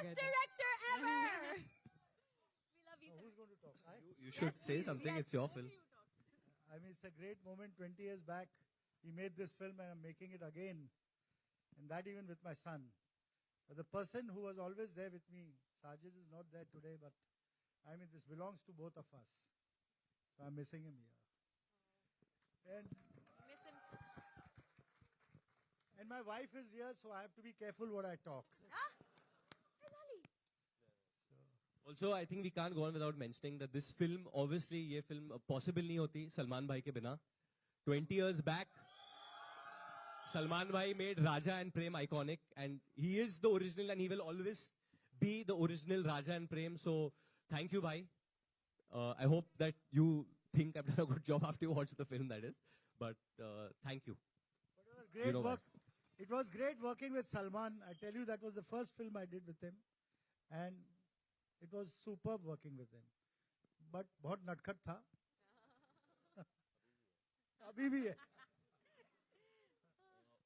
best director ever. We love you, So sir. who's going to talk? You should say please, something. yes. It's your film. I mean, it's a great moment. 20 years back, he made this film and I'm making it again. And that even with my son. But the person who was always there with me, Sajid is not there today, but I mean, this belongs to both of us. So I'm missing him here. Miss him. And my wife is here, so I have to be careful what I talk. Hey, Lali. So, Also, I think we can't go on without mentioning that this film, obviously, ये film possible नहीं होती सलमान भाई के बिना. 20 years back, Salman Bhai made Raja and Prem iconic, and he is the original, and he will always be the original Raja and Prem. So, thank you, Bhai. I hope that you think I've done a good job after you watch the film, that is. But thank you. but it was great work. It was great working with Salman. I tell you, that was the first film I did with him. And it was superb working with him. But बहुत नटखट था. अभी भी है.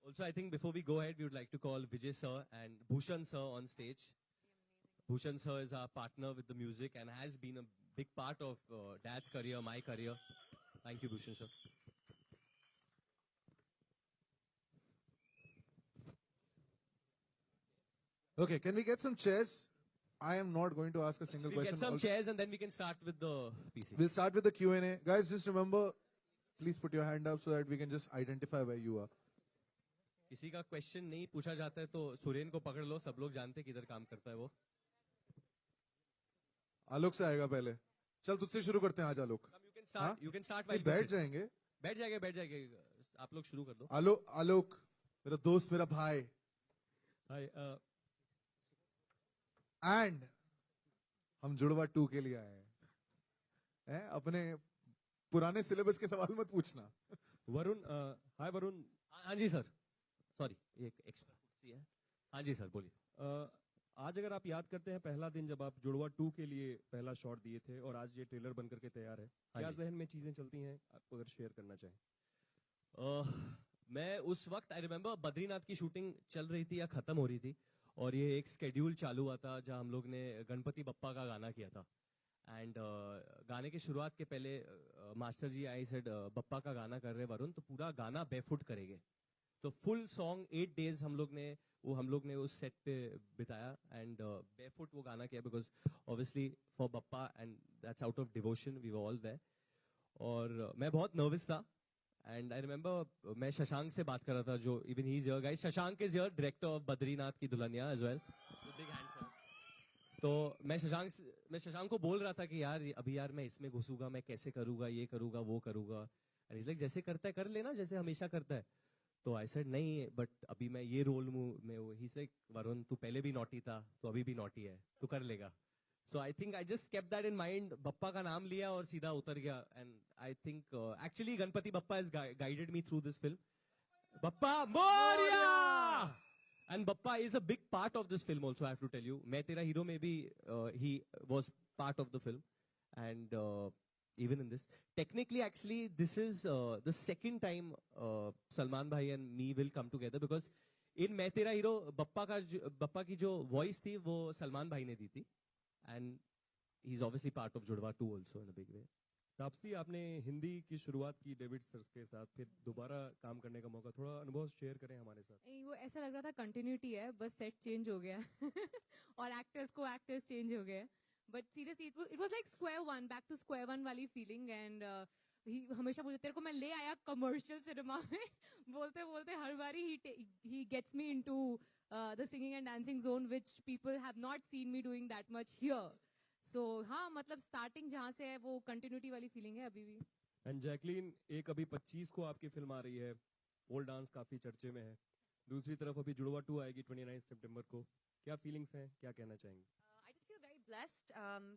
Also, I think before we go ahead, we would like to call Vijay sir and Bhushan sir on stage. Bhushan sir is our partner with the music and has been a big part of Dad's career, my career. Thank you, Bhushan sir. Okay, can we get some chairs? I am not going to ask a single We'll question. get some Also- chairs and then we can start with the PC. We'll start with the Q&A. Guys, just remember, please put your hand up so that we can just identify where you are. किसी का question नहीं पूछा जाता है तो सुरेन को पकड़ लो, सब लोग जानते हैं किधर काम करता है वो. आलोक से आएगा पहले. चल तुझसे शुरू करते हैं, आज आलोक. You can start. You can start. नहीं, while बैठ we sit. जाएंगे. बैठ जाएंगे. आप लोग शुरू कर दो. आलोक, मेरा दोस्त, मेरा भाई. Hi, एंड हम जुड़वा 2 के लिए आए हैं. अपने पुराने सिलेबस के सवाल मत पूछना. Varun, hi Varun. हाँ जी सर. सॉरी, एक एक्स्ट्रा कुर्सी है. हाँ जी सर, बोलिए. आज अगर आप याद करते हैं पहला दिन जब आप जुड़वा 2 के लिए पहला शॉट दिए थे और आज ये ट्रेलर बनकर के तैयार है, क्या जी. जहन में चीजें चलती हैं, आप अगर शेयर करना चाहें. मैं उस वक्त आई रिमेम्बर बद्रीनाथ की शूटिंग चल रही थी या खत्म हो रही थी और ये एक स्केड्यूल चालू हुआ था जहां हम लोग ने गणपति बप्पा का गाना किया था. एंड गाने की शुरुआत के पहले master ji I said Bappa का गाना कर रहे वरुण, तो पूरा गाना बेफुट करेंगे. तो फुल सॉन्ग 8 डेज हम लोग ने उस सेट पे बिताया एंड बेफुट वो गाना किया because obviously for Bappa and that's out of devotion, we were all there. और मैं बहुत नर्वस था एंड आई रिमेम्बर मैं शशांक से बात कर रहा था, जो even he is here guys. Shashank is here, director of Badrinath Ki Dulhania as well. Big hand for. तो मैं शशांक को बोल रहा था कि यार मैं इसमें घुसूंगा, मैं कैसे करूंगा, ये करूंगा, वो करूंगा. एंड इज लाइक जैसे करता है कर लेना, जैसे हमेशा करता है. तो आई सेड नहीं, बट अभी मैं ये रोल में हूँ. ही सेड वरुण तू पहले भी नॉटी था, तो अभी भी नॉटी है, तू कर लेगा. So I think I just kept that in mind. Bappa का नाम लिया और सीधा उतर गया. And I think actually Ganpati Bappa has guided me through this film. Bappa Moria! And Bappa is a big part of this film also, I have to tell you. मैं तेरा hero में भी he was part of the film. And even in this. Technically, actually, this is the second time Salman Bhai and me will come together because in मैं तेरा hero Bappa की जो voice थी वो सलमान भाई ने दी थी. And he's obviously part of Judwa 2 also in a big way. Taapsee, आपने हिंदी की शुरुआत की डेविड सर के साथ, फिर दोबारा काम करने का मौका, थोड़ा अनुभव शेयर करें हमारे साथ. वो ऐसा लग रहा था कंटिन्यूटी है, बस सेट चेंज हो गया और एक्टर्स चेंज हो गए. But seriously it was like square one, back to square one वाली फीलिंग. एंड हमेशा बोलते तेरे को मैं ले आया कमर्शियल सिनेमा में. बोलते बोलते हर बारी ही gets me into the singing and dancing zone which people have not seen me doing that much here. So हाँ, मतलब स्टार्टिंग जहां से है वो कंटिन्यूटी वाली फीलिंग है अभी भी. एंड जैकलीन, एक अभी 25 को आपकी फिल्म आ रही है, ओल्ड डांस काफी चर्चे में है. दूसरी तरफ अभी जुड़वा 2 आएगी 29 सितंबर को. क्या फीलिंग्स हैं, क्या कहना चाहेंगे? I just feel very blessed,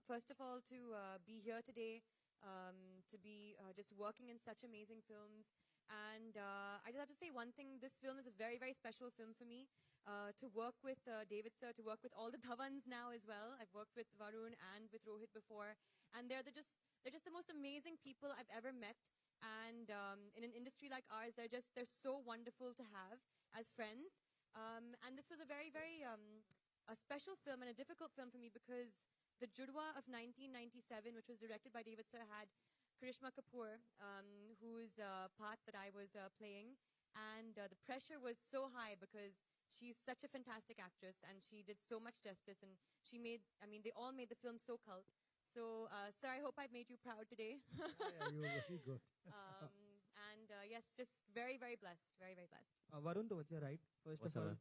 first of all, to be here today, to be just working in such amazing films. And I just have to say one thing, this film is a very, very special film for me. To work with David sir, to work with all the Dhavans now as well. I've worked with Varun and with Rohit before. And they're just the most amazing people I've ever met. And in an industry like ours, they're so wonderful to have as friends. And this was a very, very a special film and a difficult film for me because the Judwa of 1997, which was directed by David Sir, had Karishma Kapoor, whose part that I was playing, and the pressure was so high because she's such a fantastic actress and she did so much justice, and she made, I mean, they all made the film so cult. So, sir, I hope I've made you proud today. Yeah, you were very good. Yes, just very, very blessed, very, very blessed. Varun, towards your right. What's up, man?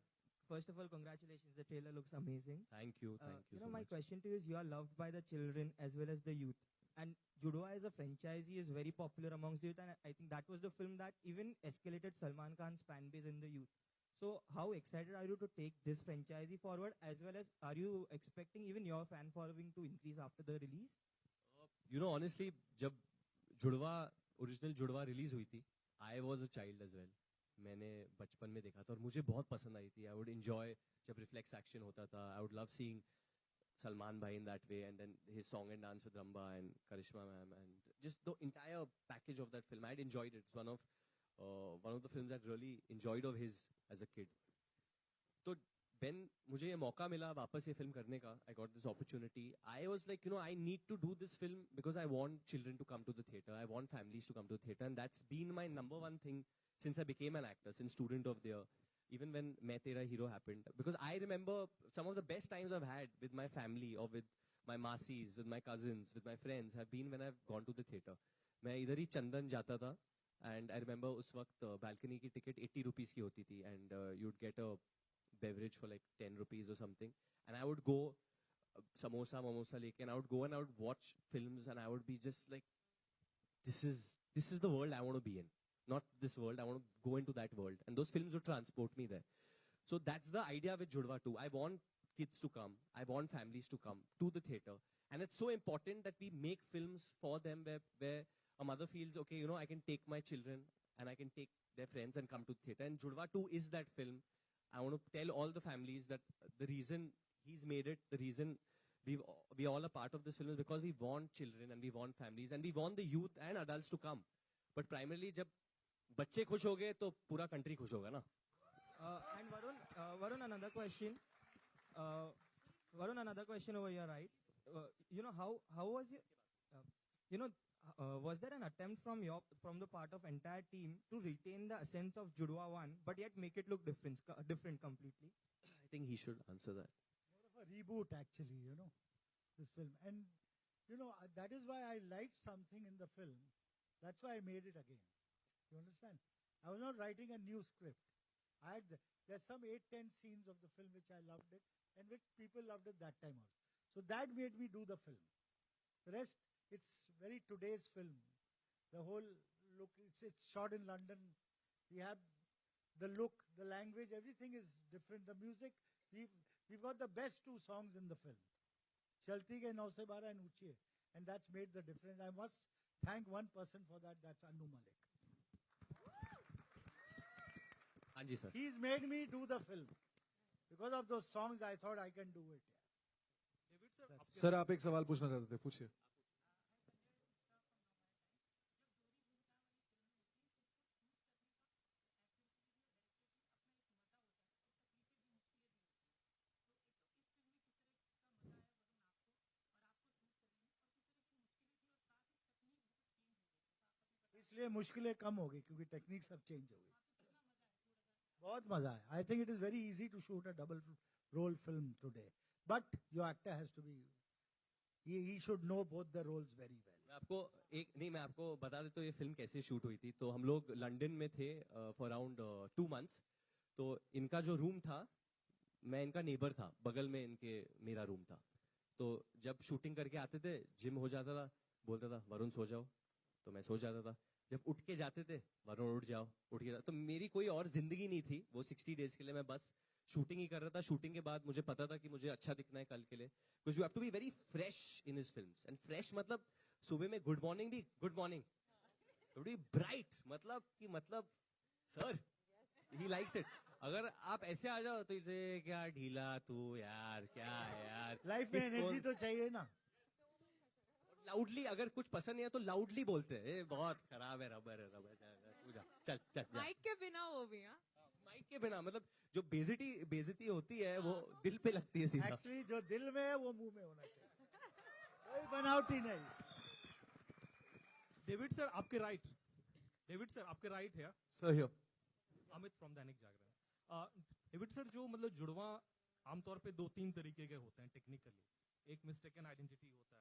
First of all, congratulations. The trailer looks amazing. Thank you so My much. question to you is: you are loved by the children as well as the youth, and Judwa as a franchisee is very popular amongst youth, and I think that was the film that even escalated Salman Khan's fan base in the youth. So, how excited are you to take this franchisee forward, as well as are you expecting even your fan following to increase after the release? Honestly, जब original जुड़वा release हुई थी, I was a child as well. मैंने बचपन में देखा था और मुझे बहुत पसंद आई थी. I would enjoy जब reflex action होता था. I would love seeing Salman bhai in that way, and then his song and dance with Ramba and Karishma ma'am, and just the entire package of that film. I'd enjoyed it. It's one of the films I'd really enjoyed of his as a kid. So when मुझे ये मौका मिला वापस ये film करने का, I got this opportunity. I was like, I need to do this film because I want children to come to the theater. I want families to come to the theater, and that's been my number one thing since I became an actor, since Student of the Year. Even when Main Tera Hero happened, because I remember some of the best times I've had with my family or with my masis, with my cousins, with my friends have been when I've gone to the theater. मैं इधर ही चंदन जाता था, and I remember उस वक्त balcony की ticket 80 rupees की होती थी, and you'd get a beverage for like 10 rupees or something, and I would go samosa leke, and I would go and I would watch films, and I would be just like, this is the world I want to be in. Not this world, I want to go into that world. And those films would transport me there. So that's the idea with Judwa 2. I want kids to come. I want families to come to the theater. And it's so important that we make films for them where a mother feels, okay, I can take my children and I can take their friends and come to the theater. And Judwa 2 is that film. I want to tell all the families that the reason he's made it, the reason we all are part of this film is because we want children and we want families and we want the youth and adults to come. But primarily, जब बच्चे खुश हो गए तो पूरा country खुश होगा ना. And Varun, another question. Varun, another question over here, right? How was it? Was there an attempt from the part of entire team to retain the essence of Judwa 1, but yet make it look different completely? I think he should answer that. More of a reboot, actually, this film. And, that is why I liked something in the film. That's why I made it again. You understand? I was not writing a new script. There's some 8-10 scenes of the film which I loved it, and which people loved it that time also. So that made me do the film. The rest, it's very today's film. The whole look, it's shot in London. We have the look, the language, everything is different. The music, we've got the best two songs in the film. Chalti Ke Naw Se Bara and Uchiye. And that's made the difference. I must thank one person for that. That's Anu Malik. Anji sir. He's made me do the film. Because of those songs, I thought I can do it. Sir आप एक सवाल पूछना चाहते थे, पूछिए. इसलिए मुश्किलें कम हो गई क्योंकि टेक्निक सब चेंज हो गई. बहुत मजा है. I think it is very easy to shoot a double role film today. But your actor has to be, he should know both the roles very well. मैं आपको बता देता हूँ ये फिल्म कैसे शूट हुई थी. तो हम लोग लंदन में थे for around 2 months. तो इनका जो रूम था, मैं इनका नेबर था, बगल में इनके मेरा रूम था. तो जब शूटिंग करके आते थे, जिम हो जाता था, बोलता था वरुण सो जाओ, तो मैं सो जाता था. जब उठ के जाते थे, वरुण उठ जाओ, उठ के. तो मेरी कोई और जिंदगी नहीं थी. वो 60 डेज के लिए मैं बस शूटिंग ही कर रहा था. शूटिंग के बाद मुझे पता था कि मुझे अच्छा दिखना है कल के लिए. Because you have to be very fresh in his films. And fresh मतलब सुबह में गुड मॉर्निंग भी गुड मॉर्निंग, बी ब्राइट, मतलब सर ही लाइक्स इट. अगर आप ऐसे आ जाओ तो इसे क्या ढीला तू यार, क्या है यार. लाइफ में एनर्जी तो चाहिए ना. लाउडली अगर कुछ पसंद नहीं है तो लाउडली बोलते हैं, बहुत खराब है, रबर तू जा, चल. माइक के बिना वो भी. माइक के बिना, मतलब जो बेइज्जती होती है वो दिल पे लगती है सीधा। एक्चुअली जो दिल में है वो मुंह में होना चाहिए, कोई बनावटी नहीं। डेविड सर आपके राइट, डेविड सर आपके राइट है। Sir here Amit from Dainik Jagran. David sir, जो मतलब जुड़वा आमतौर पे 2-3 तरीके के होते हैं टेक्निकली। एक मिस्टेकन आइडेंटिटी होता है,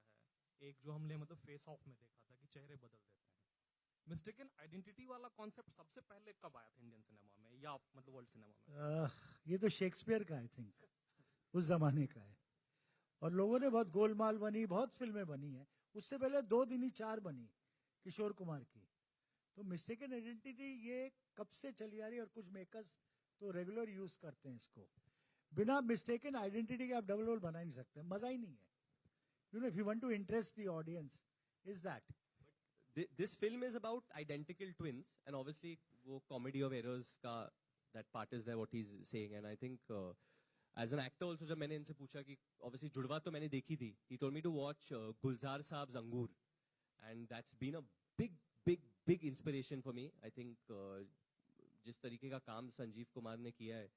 एक जो हमने मतलब फेस ऑफ में देखा था कि चेहरे बदल देते हैं। मिस्टेकन आइडेंटिटी वाला कॉन्सेप्ट सबसे पहले कब आया था इंडियन सिनेमा में या मतलब वर्ल्ड सिनेमा में? ये तो शेक्सपियर का आई थिंक उस जमाने का है, और लोगों ने बहुत गोलमाल बनी, बहुत फिल्में बनी हैं। उससे पहले 2 दिन ही 4 बनी किशोर कुमार की। तो मिस्टेकन आइडेंटिटी ये कब से चली आ रही है, और कुछ मेकर्स तो रेगुलर यूज करते हैं इसको। बिना मिस्टेकन आइडेंटिटी के आप डबल रोल बना नहीं सकते, मजा ही नहीं है। You know, if you want to interest the audience is that. This film is about identical twins, and obviously वो comedy of errors का that part is there what he's saying, and I think as an actor also जब मैंने इनसे पूछा कि obviously जुड़वा तो मैंने देखी थी, he told me to watch गुलजार साहब जंगूर, and that's been a big inspiration for me. I think जिस तरीके का काम संजीव कुमार ने किया है,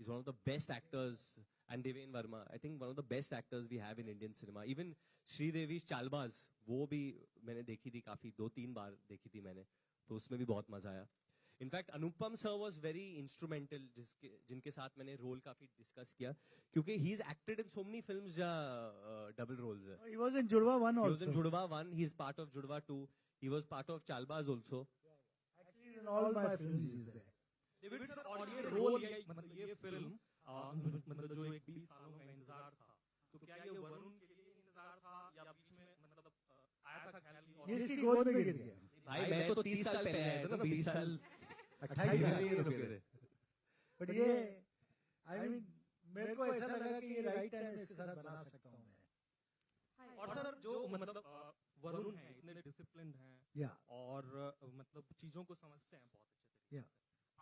he's one of the best actors, and Deven Verma, I think one of the best actors we have in Indian cinema. Even Sridevi Chaalbaaz वो भी मैंने देखी थी, काफी 2-3 बार देखी थी मैंने, तो उसमें भी बहुत मजा आया। In fact Anupam sir was very instrumental, जिनके साथ मैंने रोल काफी डिस्कस किया, क्योंकि he is acted in so many films या डबल रोल्स है। ही वाज इन जुड़वा 1 He was also. in जुड़वा 1, he is part of जुड़वा 2, he was part of Chaalbaaz also. Actually in all my films he is there. David sir, और ये role मतलब ये film मतलब जो एक 20 सालों का इंतजार था, तो क्या ये वरुण के लिए इंतजार था या बीच में मतलब आया था ख्याल कि ये इसकी गोद में गिर गया। भाई मैं तो 30 साल पहले आया था ना, 20 साल 28 साल ये रुके थे। बट ये आई मीन मेरे को ऐसा लगा कि ये राइट टाइम इसके साथ बना सकता हूँ मैं। और सर जो मतलब वरुण है इतने डिसिप्लिन्ड हैं या और मतलब चीजों को समझते हैं बहुत अच्छे तरीके या से,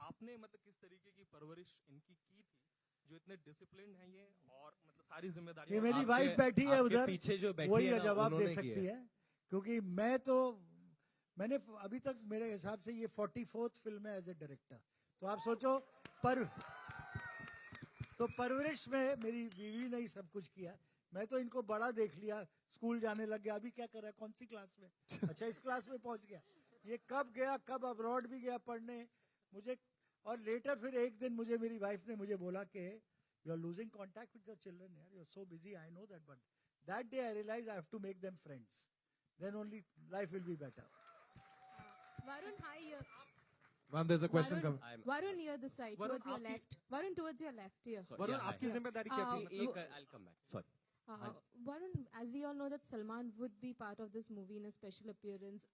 आपने मतलब किस तरीके की परवरिश इनकी की थी जो इतने डिसिप्लिन्ड हैं ये, और मतलब सारी जिम्मेदारी ये मेरी वाइफ बैठी है उधर, पीछे जो बैठी वही है ना, जवाब दे उन्होंने सकती किया। है, क्योंकि मैंने अभी तक मेरे हिसाब से ये 44th फिल्म है एज ए डायरेक्टर। तो आप सोचो परवरिश में मेरी बीवी ने ही सब कुछ किया। मैं तो इनको बड़ा देख लिया, स्कूल जाने लग गया, अभी क्या कर रहा है, कौन सी क्लास में, अच्छा इस क्लास में पहुंच गया। ये कब गया, कब अब्रॉड भी गया पढ़ने मुझे। और लेटर फिर एक दिन मुझे मेरी वाइफ ने मुझे बोला कि you are losing contact with your children यार, you are so busy, I know that, but that day I realise I have to make them friends, then only life will be better. Varun, hi here. Ma'am, there's a question Varun, coming. Varun, here this side, Varun, towards your आपकी- left. Varun, towards your left, here. Sorry, Varun yeah, आपकी yeah. जिम्मेदारी क्या थी? एक I'll come back. Sorry. Varun, as we all know that Salman would be part of this movie in a special appearance.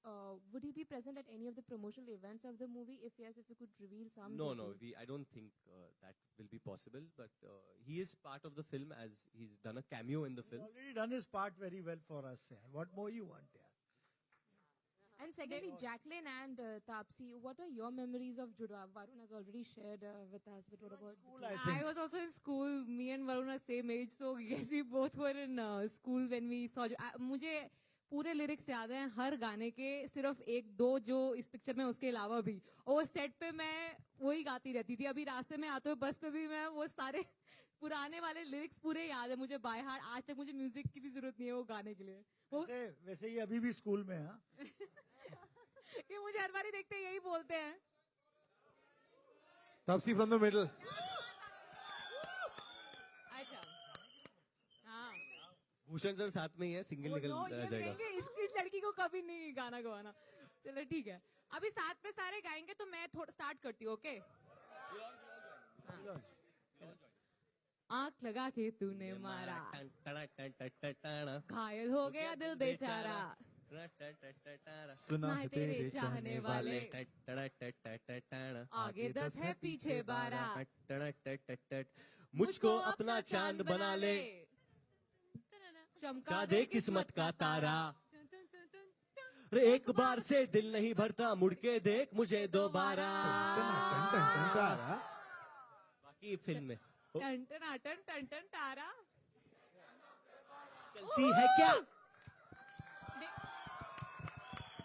Would he be present at any of the promotional events of the movie? If yes, if you could reveal some. No, details. I don't think that will be possible. But he is part of the film, as he's done a cameo in the He's film. already done his part very well for us. Yeah. What more you want? Yeah. And secondly, Jacqueline and Tapsi, what are your memories of Juda? Varun has already shared with us, but what about School, the I two? think. I was also in school. Me and Varun are same age, so yes, we both were in school when we saw. मुझे पूरे lyrics याद हैं हर गाने के, सिर्फ 1-2 जो इस picture में, उसके अलावा भी। और सेट पे मैं वही गाती रहती थी। अभी रास्ते में आते हुए बस पे भी मैं वो सारे पुराने वाले लिरिक्स पूरे याद है मुझे बाय हार्ट। आज तक मुझे म्यूजिक की भी जरूरत नहीं है वो गाने के लिए। वो वैसे ये अभी भी स्कूल में हाँ। ये मुझे हर बार ही देखते यही बोलते हैं। Tapsi from the middle. अच्छा, हाँ। भूषण सर साथ में ही है, सिंगल निकल नो, ये जाएगा। कहेंगे इस लड़की को कभी नहीं गाना गवाना। चलो ठीक है, अभी साथ में सारे गाएंगे तो मैं थोड़ा स्टार्ट करती हूँ, ओके? आँख लगा के तूने मारा, घायल हो गया दिल बेचारा, सुना है तेरे चाहने वाले, आगे 10 है पीछे 12, मुझको अपना चांद बना ले, चमका दे किस्मत का तारा। एक बार से दिल नहीं भरता, मुड़ के देख मुझे दोबारा। बाकी फिल्म में टन टन टन टन टन तारा चलती है क्या?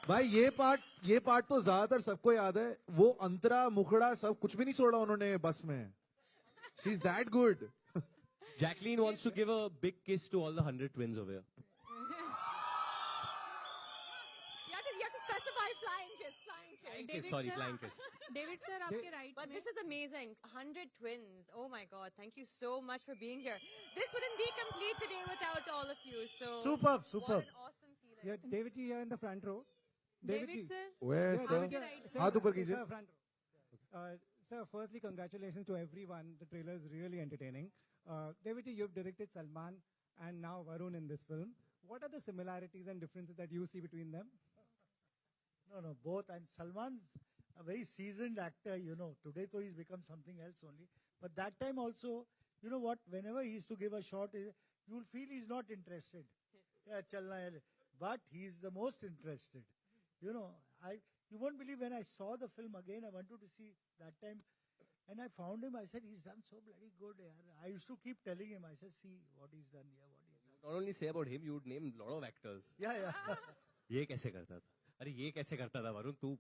भाई ये पार्ट तो ज्यादातर सबको याद है. वो अंतरा मुखड़ा सब कुछ भी नहीं छोड़ा उन्होंने बस में. She is that good. Jacqueline wants to give a big kiss to all the 100 twins over here. You have to specify flying kiss. Flying kiss, David sorry, sir, flying kiss. David sir आपके right But में this is amazing. 100 twins. Oh my God. Thank you so much for being here. This wouldn't be complete today without all of you. So Superb, what superb. an awesome feeling. Yeah, David ji here in the front row. David sir Where, Yeah, sir? David ji, right. sir, हाथ ऊपर कीजिए. sir, front row. Sir, firstly, congratulations to everyone. The trailer is really entertaining. David ji, you've directed Salman and now Varun in this film. What are the similarities and differences that you see between them? No, both. And Salman's a very seasoned actor, you know. Today, though, he's become something else only. But that time also, you know what, whenever he used to give a shot, you'll feel he's not interested. Yeah, chalna hai. But he's the most interested. You know, you won't believe when I saw the film again, I wanted to see that time. And I found him, I said, he's done so bloody good. Yaar. I used to keep telling him, I said, see what he's done here, what he's done. Not only say about him, you would name a lot of actors. Yeah. ये कैसे करता था? अरे ये कैसे करता था वरुण तू?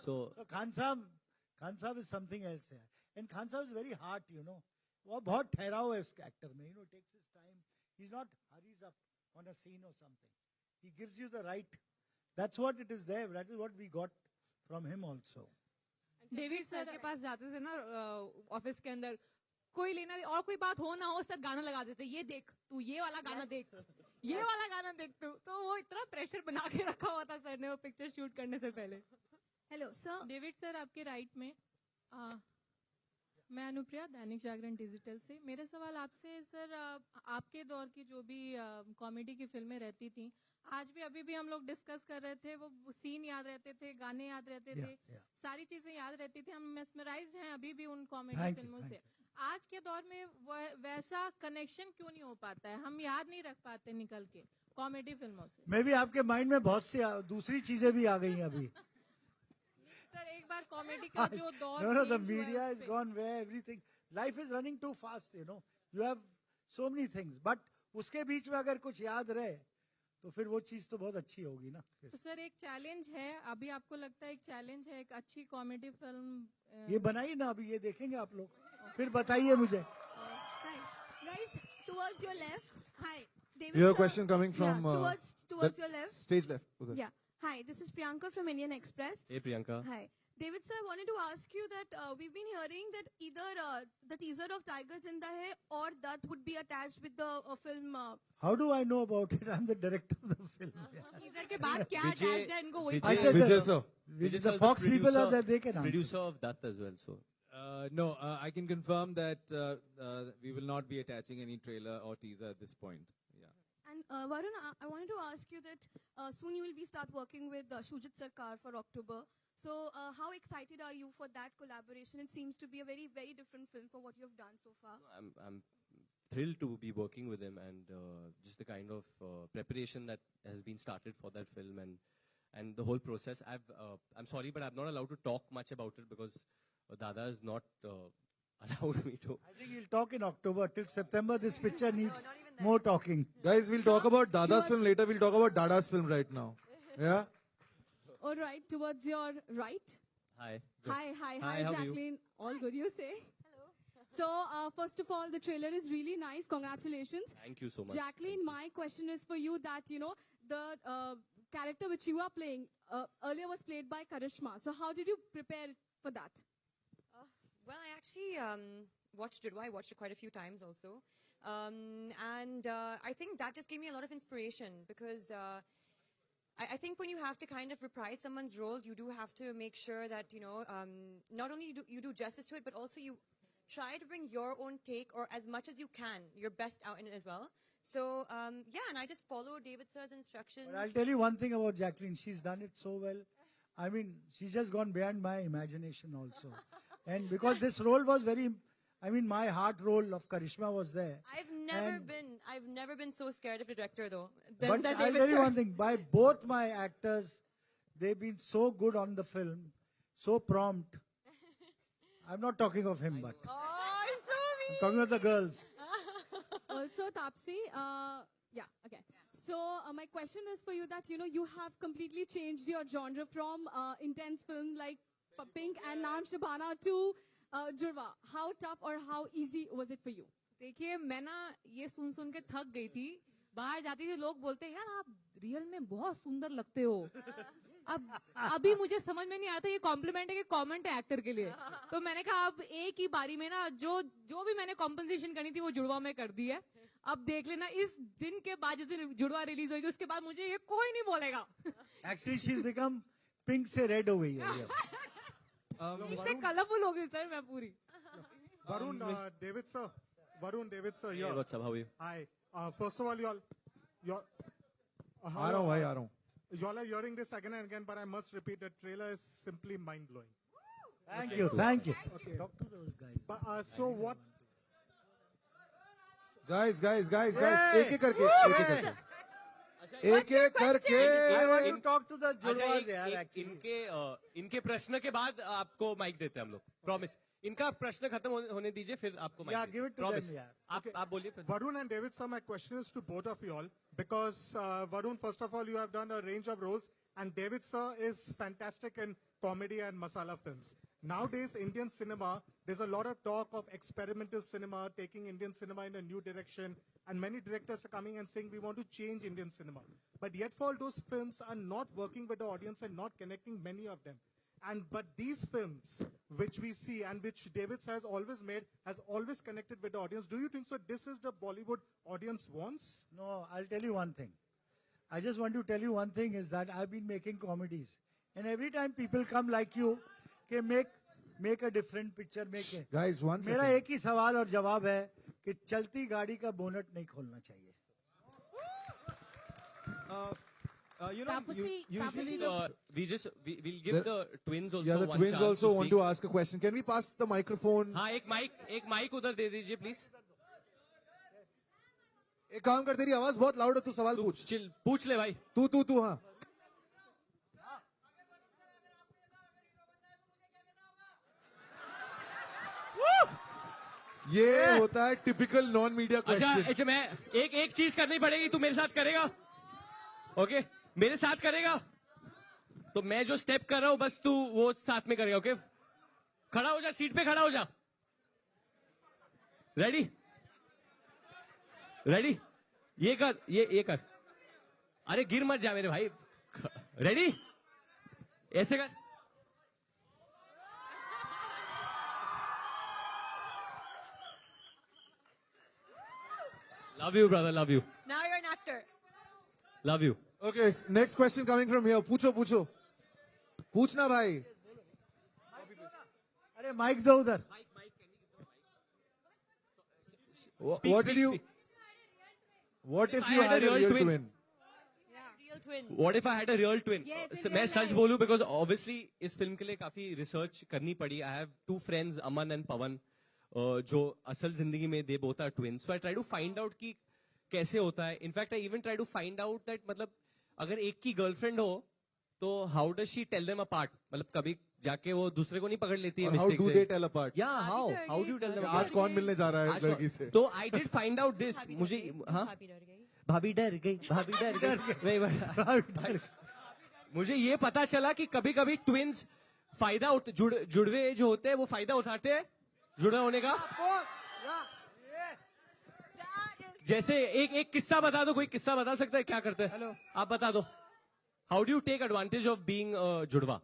So So Khan Sahab is something else. Yeah. And Khan Sahab is very hard, you know. वो बहुत ठहराव है उसके actor में, you know, takes his time. He's not hurries up on a scene or something. He gives you the right. That's what it is there. That is what we got from him also. David sir के पास जाते थे ना office के अंदर कोई लेना और कोई बात हो ना हो सर गाना लगा देते ये देख तू ये वाला गाना देख ये वाला गाना देख तू तो वो इतना प्रेशर बना के रखा हुआ था सर ने वो पिक्चर शूट करने से पहले हेलो सर डेविड सर आपके राइट में मैं अनुप्रिया दैनिक जागरण डिजिटल से मेरे सवाल आपसे सर आपके दौर की जो भी कॉमेडी की फिल्में रहती थी आज भी अभी भी हम लोग डिस्कस कर रहे थे वो सीन याद रहते थे गाने याद रहते थे सारी चीजें याद रहती थी हम मेस्मराइज्ड हैं अभी भी उन कॉमेडी फिल्मों से आज के दौर में वैसा कनेक्शन क्यों नहीं हो पाता है हम याद नहीं रख पाते निकल के कॉमेडी फिल्मों से मे भी आपके माइंड में बहुत सी दूसरी चीजें भी आ गई अभी. सर एक बार कॉमेडी का जो दौर No, the change हुआ है media उस is पे- gone where everything. Life is running too fast, you know. You have so many things. But उसके बीच में अगर कुछ याद रहे तो फिर वो चीज तो बहुत अच्छी होगी ना. तो सर एक चैलेंज है अभी आपको लगता है एक चैलेंज है एक अच्छी कॉमेडी फिल्म ये बनाइए ना अभी ये देखेंगे आप लोग. फिर बताइए मुझे. Hi. Guys, towards your left. Hi. David Your sir. question coming from Yeah, towards your left. stage left. उधर. Yeah. Hi, this is Priyanka from Indian Express. hey Priyanka. Hi. David sir, I wanted to ask you that we've been hearing that either the teaser of Tiger Zinda Hai or that would be attached with the film. How do I know about it? I'm the director of the film. Teaser के बाद क्या Vijay- attached है इनको वही I Vijay- said Vijay sir. the sir is Fox people are producer- there, they can answer. Producer of Dutt as well. So No, I can confirm that we will not be attaching any trailer or teaser at this point. Yeah. And Varun, I wanted to ask you that soon you will be start working with Shujit Sarkar for October. So how excited are you for that collaboration? It seems to be a very, very different film for what you have done so far. I'm thrilled to be working with him and just the kind of preparation that has been started for that film and the whole process. I'm sorry, but I'm not allowed to talk much about it because Dada is not allowed me to. I think he'll talk in October. Till September, this picture needs more talking. Guys, we'll talk about Dada's film later. We'll talk about Dada's film right now. Yeah. All right, towards your right. Hi. Hi, Hi, how are you? Jacqueline. All good, you say? Hello. So, first of all, the trailer is really nice. Congratulations. Thank you so much. Jacqueline, my question is for you that, you know, the character which you are playing earlier was played by Karishma. So, how did you prepare for that? Well, I actually watched it. I watched it quite a few times also. And I think that just gave me a lot of inspiration because I think when you have to kind of reprise someone's role, you do have to make sure that, you know, not only you do justice to it, but also you try to bring your own take or as much as you can, your best out in it as well. So, yeah, and I just followed David sir's instructions. But I'll tell you one thing about Jacqueline. She's done it so well. I mean, she's just gone beyond my imagination also. And because this role was very, I mean, my heart role of Karishma was there. I've never been so scared of a director though. But I'll tell you one thing, by both my actors, they've been so good on the film, so prompt. I'm not talking of him, but Oh, it's so I'm talking of the girls. Also, Tapsi, yeah, okay. So my question is for you that, you have completely changed your genre from intense film like Pink and Naam Shabana to Judwa. How tough or how easy was it for you? देखिए मैं ना ये सुन के थक गई थी. बाहर जाती थी लोग बोलते हैं यार आप रियल में बहुत सुंदर लगते हो. अब अभी मुझे समझ में नहीं आता ये कॉम्प्लीमेंट है कि कमेंट है एक्टर के लिए. तो मैंने कहा अब एक ही बारी में ना जो भी मैंने कॉम्पनसेशन करनी थी वो जुड़वा में कर दी है. अब देख लेना इस दिन के बाद जिस दिन जुड़वा रिलीज होगी उसके बाद मुझे ये कोई नहीं बोलेगा. Actually, she's become pink से red हो गई है ये. इससे कलरफुल हो गई सर मैं पूरी. Varun, David sir. Varun, David sir here. Hey, what's up? How are you? Hi. First of all, y'all. आ रहा हूँ भाई, आ रहा हूँ. Y'all are hearing this again and again, but I must repeat, the trailer is simply mind-blowing. Thank you. Okay. Talk to those guys. But, so what? Guys, एक करके. I want to talk to the जुड़वाज यार actually. इनके प्रश्न के बाद आपको mic देते हैं हम लोग. प्रॉमिस. इनका प्रश्न खत्म होने दीजिए फिर आपको mic. Yeah, give it to Promise. them यार. आप बोलिए. Varun and David sir, my question is to both of you all, because Varun, first of all, you have done a range of roles, and David sir is fantastic in comedy and masala films. Nowadays, Indian cinema, there's a lot of talk of experimental cinema, taking Indian cinema in a new direction, and many directors are coming and saying we want to change Indian cinema. But yet for all those films are not working with the audience and not connecting many of them. But these films, which we see and which David has always made, has always connected with the audience. Do you think so? This is the Bollywood audience wants? No, I'll tell you one thing. I just want to tell you one thing is that I've been making comedies. And every time people come like you, कि make a different picture, make it. Guys, one second. मेरा एक ही सवाल और जवाब है कि चलती गाड़ी का बोनट नहीं खोलना चाहिए. Usually we'll give the twins also. Yeah, the one twins chance also to want speak. to ask a question. Can we pass the microphone? हाँ एक माइक उधर दे दीजिए प्लीज. एक काम कर, तेरी आवाज बहुत लाउड है, तू सवाल पूछ ले भाई. तू हाँ. ये होता है टिपिकल नॉन मीडिया क्वेश्चन. अच्छा मैं एक चीज करनी पड़ेगी. तू मेरे साथ करेगा? ओके मेरे साथ करेगा तो मैं जो स्टेप कर रहा हूं बस तू वो साथ में करेगा. ओके खड़ा हो जा, सीट पे खड़ा हो जा. रेडी ये कर. अरे गिर मत जा मेरे भाई. रेडी ऐसे कर. Love you, brother. Love you. Now you're an actor. Love you. Okay, next question coming from here. पूछना भाई. अरे माइक दो उधर. What if you had a real twin? Real twin. What if I had a real twin? Yes, मैं सच बोलूं because obviously इस film के लिए काफी रिसर्च करनी पड़ी. I have two friends, Aman and Pawan, जो असल जिंदगी में they both are twins. So I try to find out कि कैसे होता है. In fact, I even try to find out that मतलब अगर एक की गर्लफ्रेंड हो तो how does she tell them apart? मतलब कभी जाके वो दूसरे को नहीं पकड़ लेती है How मिस्टेक do से. they tell apart? Yeah, how do you tell them apart? आज कौन मिलने जा रहा है लड़की से? तो I did find out this. मुझे हाँ भाभी डर गई. मुझे ये पता चला कि कभी कभी ट्विंस फायदा जुड़वे जो होते हैं वो फायदा उठाते हैं जुड़ा होने का. जैसे एक किस्सा बता दो. कोई किस्सा बता सकता है क्या करते हैं? आप बता दो. How do you take advantage of being जुड़वा?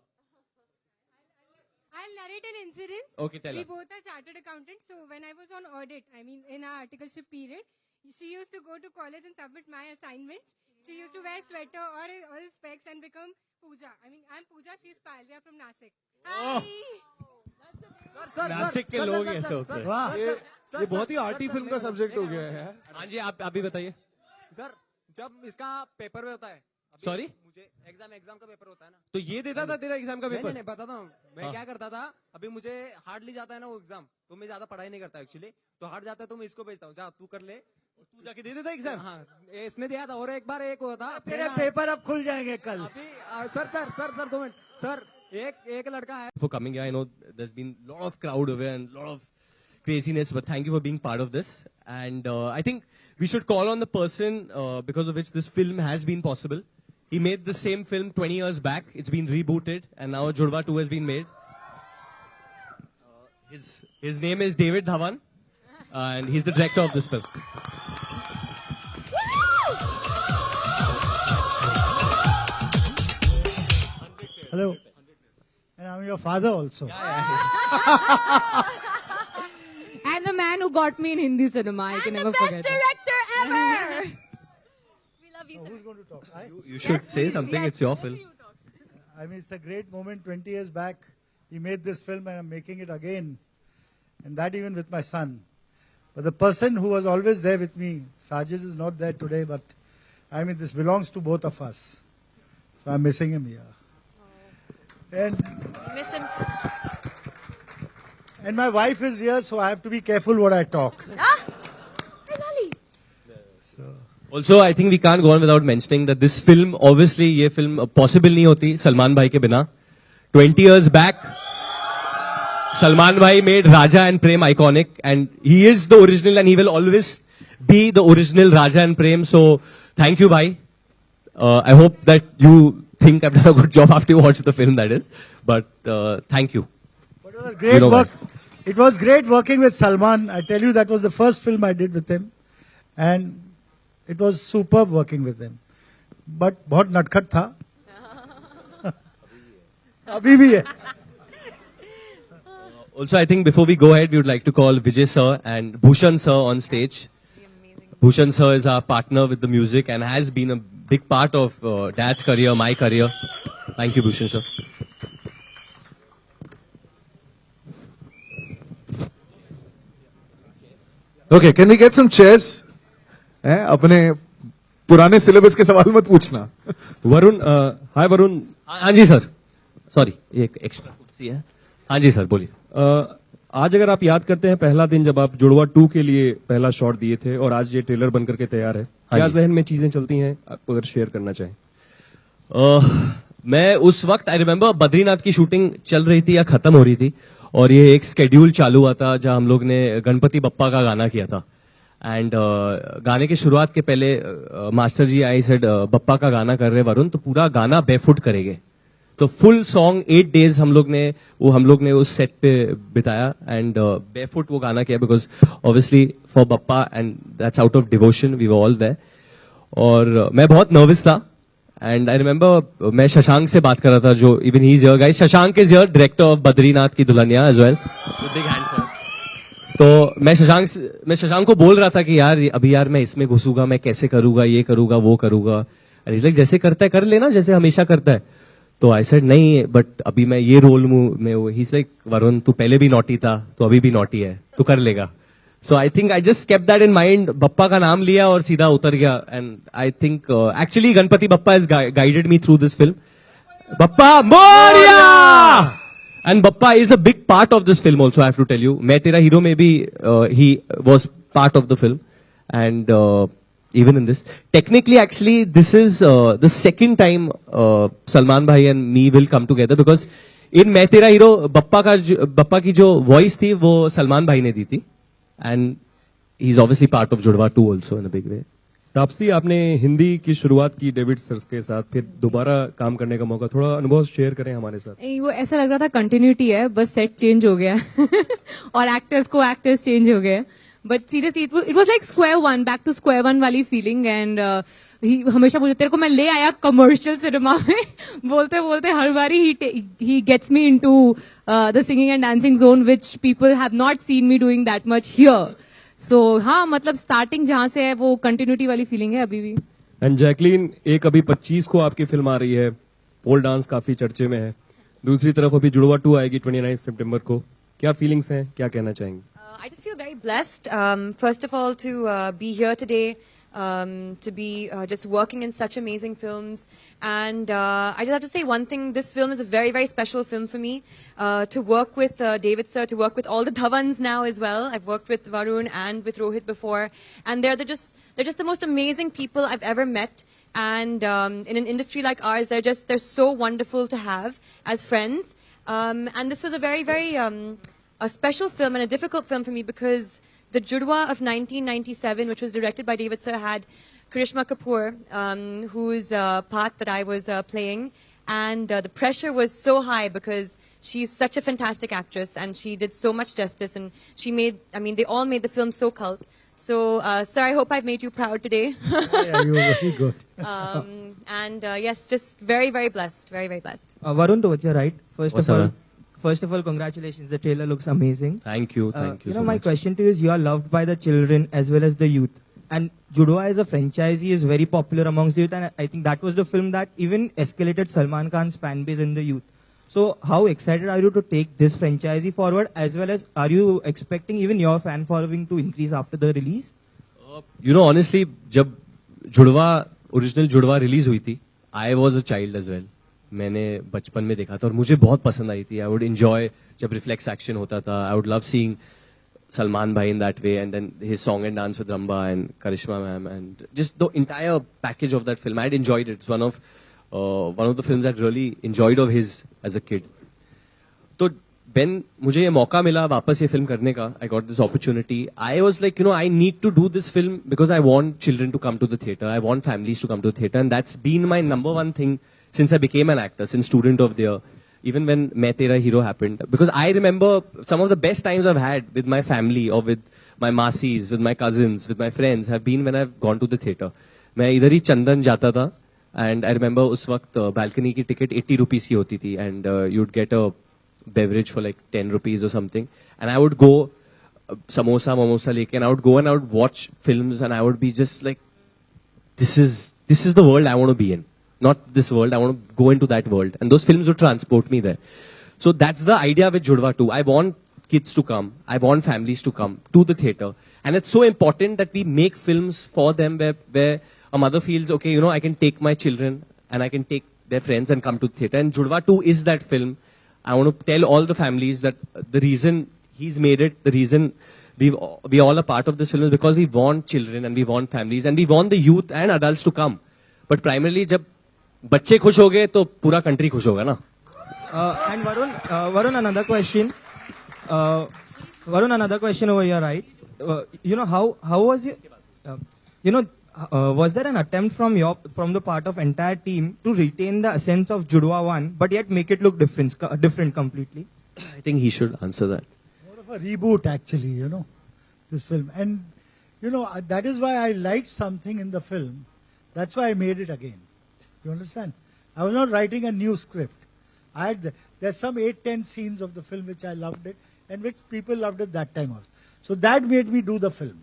I'll narrate an incident. Okay, tell we us. We both are chartered accountants. So when I was on audit, I mean in our articleship period, she used to go to college and submit my assignments. She used to wear sweater or specs and become Pooja. I mean, I'm Pooja, she's Pal. We are from Nasik. Nashik के लोग ऐसे होते हैं. ये बहुत ही arty film का subject हो गया है. हाँ जी आप भी बताइए. सर जब इसका पेपर होता है. सॉरी मुझे एग्जाम का पेपर होता है ना. तो ये देता था तेरा एग्जाम का पेपर? नहीं बताता हूँ. मैं क्या करता था, अभी मुझे हार्डली जाता है ना वो एग्जाम, तो मैं ज्यादा पढ़ाई नहीं करता एक्चुअली. तो हार्ड जाता है तो मैं इसको भेजता हूँ, जा तू कर ले. तू जाके दे देता एग्जाम? हाँ इसने दिया था. और एक बार एक हुआ था. तेरे पेपर अब खुल जाएंगे कल. अभी सर 2 मिनट. सर एक लड़का है. For coming here, I know there's been lot of crowd over and lot of craziness, but thank you for being part of this. And I think we should call on the person because of which this film has been possible. He made the same film 20 years back. It's been rebooted, and now Judwa 2 has been made. His name is David Dhawan, and he's the director of this film. Hello. And I'm your father also. And the man who got me in Hindi cinema, I can never forget. Director ever! We love you, sir. Who's going to talk? You should say something. It's your film. I mean, it's a great moment. 20 years back, he made this film and I'm making it again. And that even with my son. But the person who was always there with me, Sajid is not there today, but I mean, this belongs to both of us. So I'm missing him here. And Miss him. And my wife is here, so I have to be careful what I talk. Also, I think we can't go on without mentioning that this film, obviously, ये film possible नहीं होती सलमान भाई के बिना. 20 years back, Salman Bhai made Raja and Prem iconic, and he is the original, and he will always be the original Raja and Prem. So, thank you, Bhai. I hope that you think I've done a good job after you watch the film, that is. But thank you. But it was great work. It was great working with Salman. I tell you, that was the first film I did with him, and it was superb working with him. But बहुत नटखट था. अभी भी है. Also, I think before we go ahead, we would like to call Vijay sir and Bhushan sir on stage. Bhushan sir is our partner with the music and has been a big part of Dad's career, my career. Thank you, Bhushan sir. Okay, can we get some chairs? अपने पुराने syllabus के सवाल मत पूछना. वरुण, हाय वरुण. हाँ जी sir. Sorry, ये एक extra कुर्सी है. हाँ जी सर, बोलिए. आज अगर आप याद करते हैं पहला दिन जब आप जुड़वा 2 के लिए पहला शॉट दिए थे और आज ये ट्रेलर बनकर के तैयार है, क्या जहन में चीजें चलती हैं, आप अगर शेयर करना चाहें? मैं उस वक्त आई रिमेम्बर बद्रीनाथ की शूटिंग चल रही थी या खत्म हो रही थी और ये एक स्केड्यूल चालू हुआ था जहां हम लोग ने गणपति बप्पा का गाना किया था. एंड गाने की शुरुआत के पहले master ji I said Bappa का गाना कर रहे वरुण, तो पूरा गाना बेफुट करेंगे. तो फुल सॉन्ग 8 days हम लोग ने उस सेट पे बिताया एंड बेफुट वो गाना किया because obviously for Bappa and that's out of devotion we were all there. और मैं बहुत नर्वस था एंड आई रिमेम्बर मैं शशांक से बात कर रहा था जो even he is here guys. Shashank is here, director of Badrinath Ki Dulhania as well. Big hand for. तो मैं शशांक को बोल रहा था कि यार अभी यार मैं इसमें घुसूंगा, मैं कैसे करूंगा, ये करूंगा, वो करूंगा. एंड इज लाइक जैसे करता है कर लेना, जैसे हमेशा करता है. तो आई सेड नहीं, बट अभी मैं ये रोल में हूँ. ही लाइक वरुण तू पहले भी नॉटी था, तो अभी भी नॉटी है, तू कर लेगा. So I think I just kept that in mind. Bappa का नाम लिया और सीधा उतर गया. And I think actually Ganpati Bappa has guided me through this film. Bappa Morya! And Bappa is a big part of this film also, I have to tell you. मैं तेरा hero में भी he was part of the film. And even in this. Technically, actually, this is the second time Salman Bhai and me will come together because in मैं तेरा hero Bappa की जो voice थी वो सलमान भाई ने दी थी. And he's obviously part of Judwa 2 also in a big way. Taapsee, आपने हिंदी की शुरुआत की डेविड सर के साथ, फिर दोबारा काम करने का मौका, थोड़ा अनुभव शेयर करें हमारे साथ. वो ऐसा लग रहा था कंटिन्यूटी है, बस सेट चेंज हो गया और एक्टर्स चेंज हो गए. But seriously it was like square one, back to square one वाली फीलिंग. एंड हमेशा मुझे तेरे को मैं ले आया कमर्शियल सिनेमा में बोलते बोलते हर बारी ही gets me into the singing and dancing zone which people have not seen me doing that much here. So हाँ, मतलब स्टार्टिंग जहां से है वो कंटिन्यूटी वाली फीलिंग है अभी भी. एंड जैकलीन, एक अभी 25 को आपकी फिल्म आ रही है, पोल डांस काफी चर्चे में है. दूसरी तरफ अभी जुड़वा 2 आएगी 29 सितंबर को. क्या फीलिंग्स हैं, क्या कहना चाहेंगे? I just feel very blessed, first of all, to be here today, to be just working in such amazing films. And I just have to say one thing, this film is a very, very special film for me. To work with David sir, to work with all the Dhawans now as well. I've worked with Varun and with Rohit before. And they're just the most amazing people I've ever met. And in an industry like ours, they're so wonderful to have as friends. And this was a very, very a special film and a difficult film for me because the Judwa of 1997, which was directed by David Sir, had Karishma Kapoor, whose part that I was playing, and the pressure was so high because she's such a fantastic actress and she did so much justice, and they all made the film so cult. So, sir, I hope I've made you proud today. Yeah, you were very good. Yes, just very, very blessed, very, very blessed. Varun, towards your right. First of all, Sarah? Congratulations. The trailer looks amazing. Thank you. Thank you so my much. question to you is, you are loved by the children as well as the youth. And Judwa as a franchisee is very popular amongst the youth. And I think that was the film that even escalated Salman Khan's fan base in the youth. So how excited are you to take this franchisee forward, as well as are you expecting even your fan following to increase after the release? Honestly, जब original जुड़वा release हुई थी, I was a child as well. मैंने बचपन में देखा था और मुझे बहुत पसंद आई थी. I would enjoy जब reflex action होता था. I would love seeing Salman bhai in that way, and then his song and dance with Ramba and Karishma ma'am, and just the entire package of that film. I'd enjoyed it. It's one of the films that really enjoyed of his as a kid. तो when मुझे ये मौका मिला वापस ये film करने का, I got this opportunity. I was like, I need to do this film because I want children to come to the theatre. I want families to come to the theatre, and that's been my number one thing since I became an actor, since Student of the Year. Even when Main Tera Hero happened, because I remember some of the best times I've had with my family or with my masis, with my cousins, with my friends have been when I've gone to the theatre. मैं इधर ही चंदन जाता था, and I remember उस वक्त balcony की ticket 80 rupees की होती थी, and you'd get a beverage for like 10 rupees or something, and I would go samosa लेके, and I would go and I would watch films, and I would be just like, this is the world I want to be in. Not this world, I want to go into that world. And those films would transport me there. So that's the idea with Judwa 2. I want kids to come. I want families to come to the theatre. And it's so important that we make films for them where a mother feels, okay, I can take my children and I can take their friends and come to the theatre. And Judwa 2 is that film. I want to tell all the families that the reason he's made it, the reason we all are part of this film is because we want children and we want families and we want the youth and adults to come. But primarily, जब बच्चे खुश हो गए तो पूरा country खुश होगा ना. And Varun, another question. Varun, another question over here, right? How was it? Was there an attempt from the part of entire team to retain the essence of Judwa 1, but yet make it look different completely? I think he should answer that. More of a reboot, actually, this film. And, that is why I liked something in the film. That's why I made it again. You understand? I was not writing a new script. There's some 8-10 scenes of the film which I loved it, and which people loved at that time also. So that made me do the film.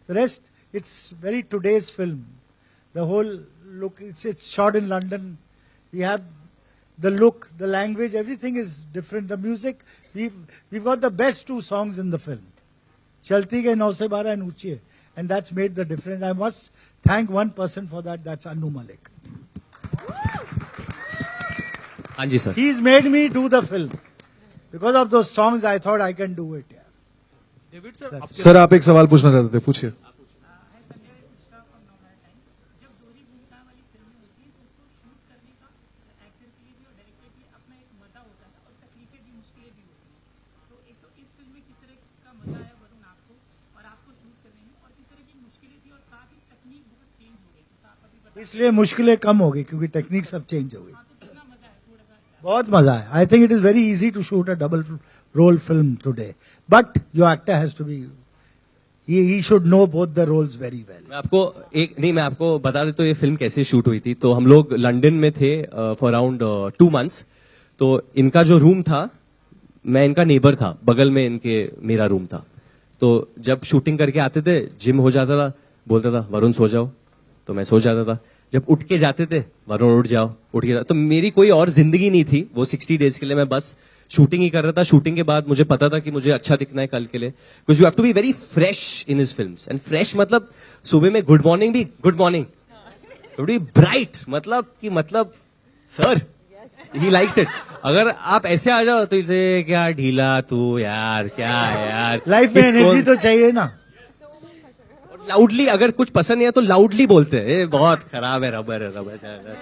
The rest, it's very today's film. The whole look, it's shot in London. We have the look, the language, everything is different. The music, we've got the best 2 songs in the film. Chalti Ke Naw Se Bara and Uchiye. And that's made the difference. I must thank one person for that. That's Anu Malik. Anji sir. He's made me do the film. Because of those songs, I thought I can do it. Yeah. David sir, sir आप एक सवाल पूछना चाहते थे, पूछिए. इसलिए मुश्किलें कम हो गई क्योंकि टेक्निक सब चेंज हो गई. बहुत मजा है. I think it is very easy to shoot a double role film today, but your actor has to be, he should know both the roles very well. मैं आपको बता देता हूँ ये फिल्म कैसे शूट हुई थी. तो हम लोग लंदन में थे फॉर अराउंड 2 months. तो इनका जो रूम था, मैं इनका नेबर था, बगल में मेरा रूम था. तो जब शूटिंग करके आते थे, जिम हो जाता था, बोलता था वरुण सो जाओ, तो मैं सो जाता था. जब उठ के जाते थे, वरुण उठ जाओ, उठ के. तो मेरी कोई और जिंदगी नहीं थी वो 60 days के लिए. मैं बस शूटिंग ही कर रहा था. शूटिंग के बाद मुझे पता था कि मुझे अच्छा दिखना है कल के लिए, because you have to be very fresh in his films. And fresh मतलब सुबह में गुड मॉर्निंग भी गुड मॉर्निंग, ब्राइट मतलब सर ही लाइक्स इट. अगर आप ऐसे आ जाओ तो इसे क्या ढीला तू यार, क्या है यार. लाइफ में एनर्जी तो चाहिए ना. लाउडली अगर कुछ पसंद नहीं है तो लाउडली बोलते हैं ये बहुत खराब है, रबर है, रबर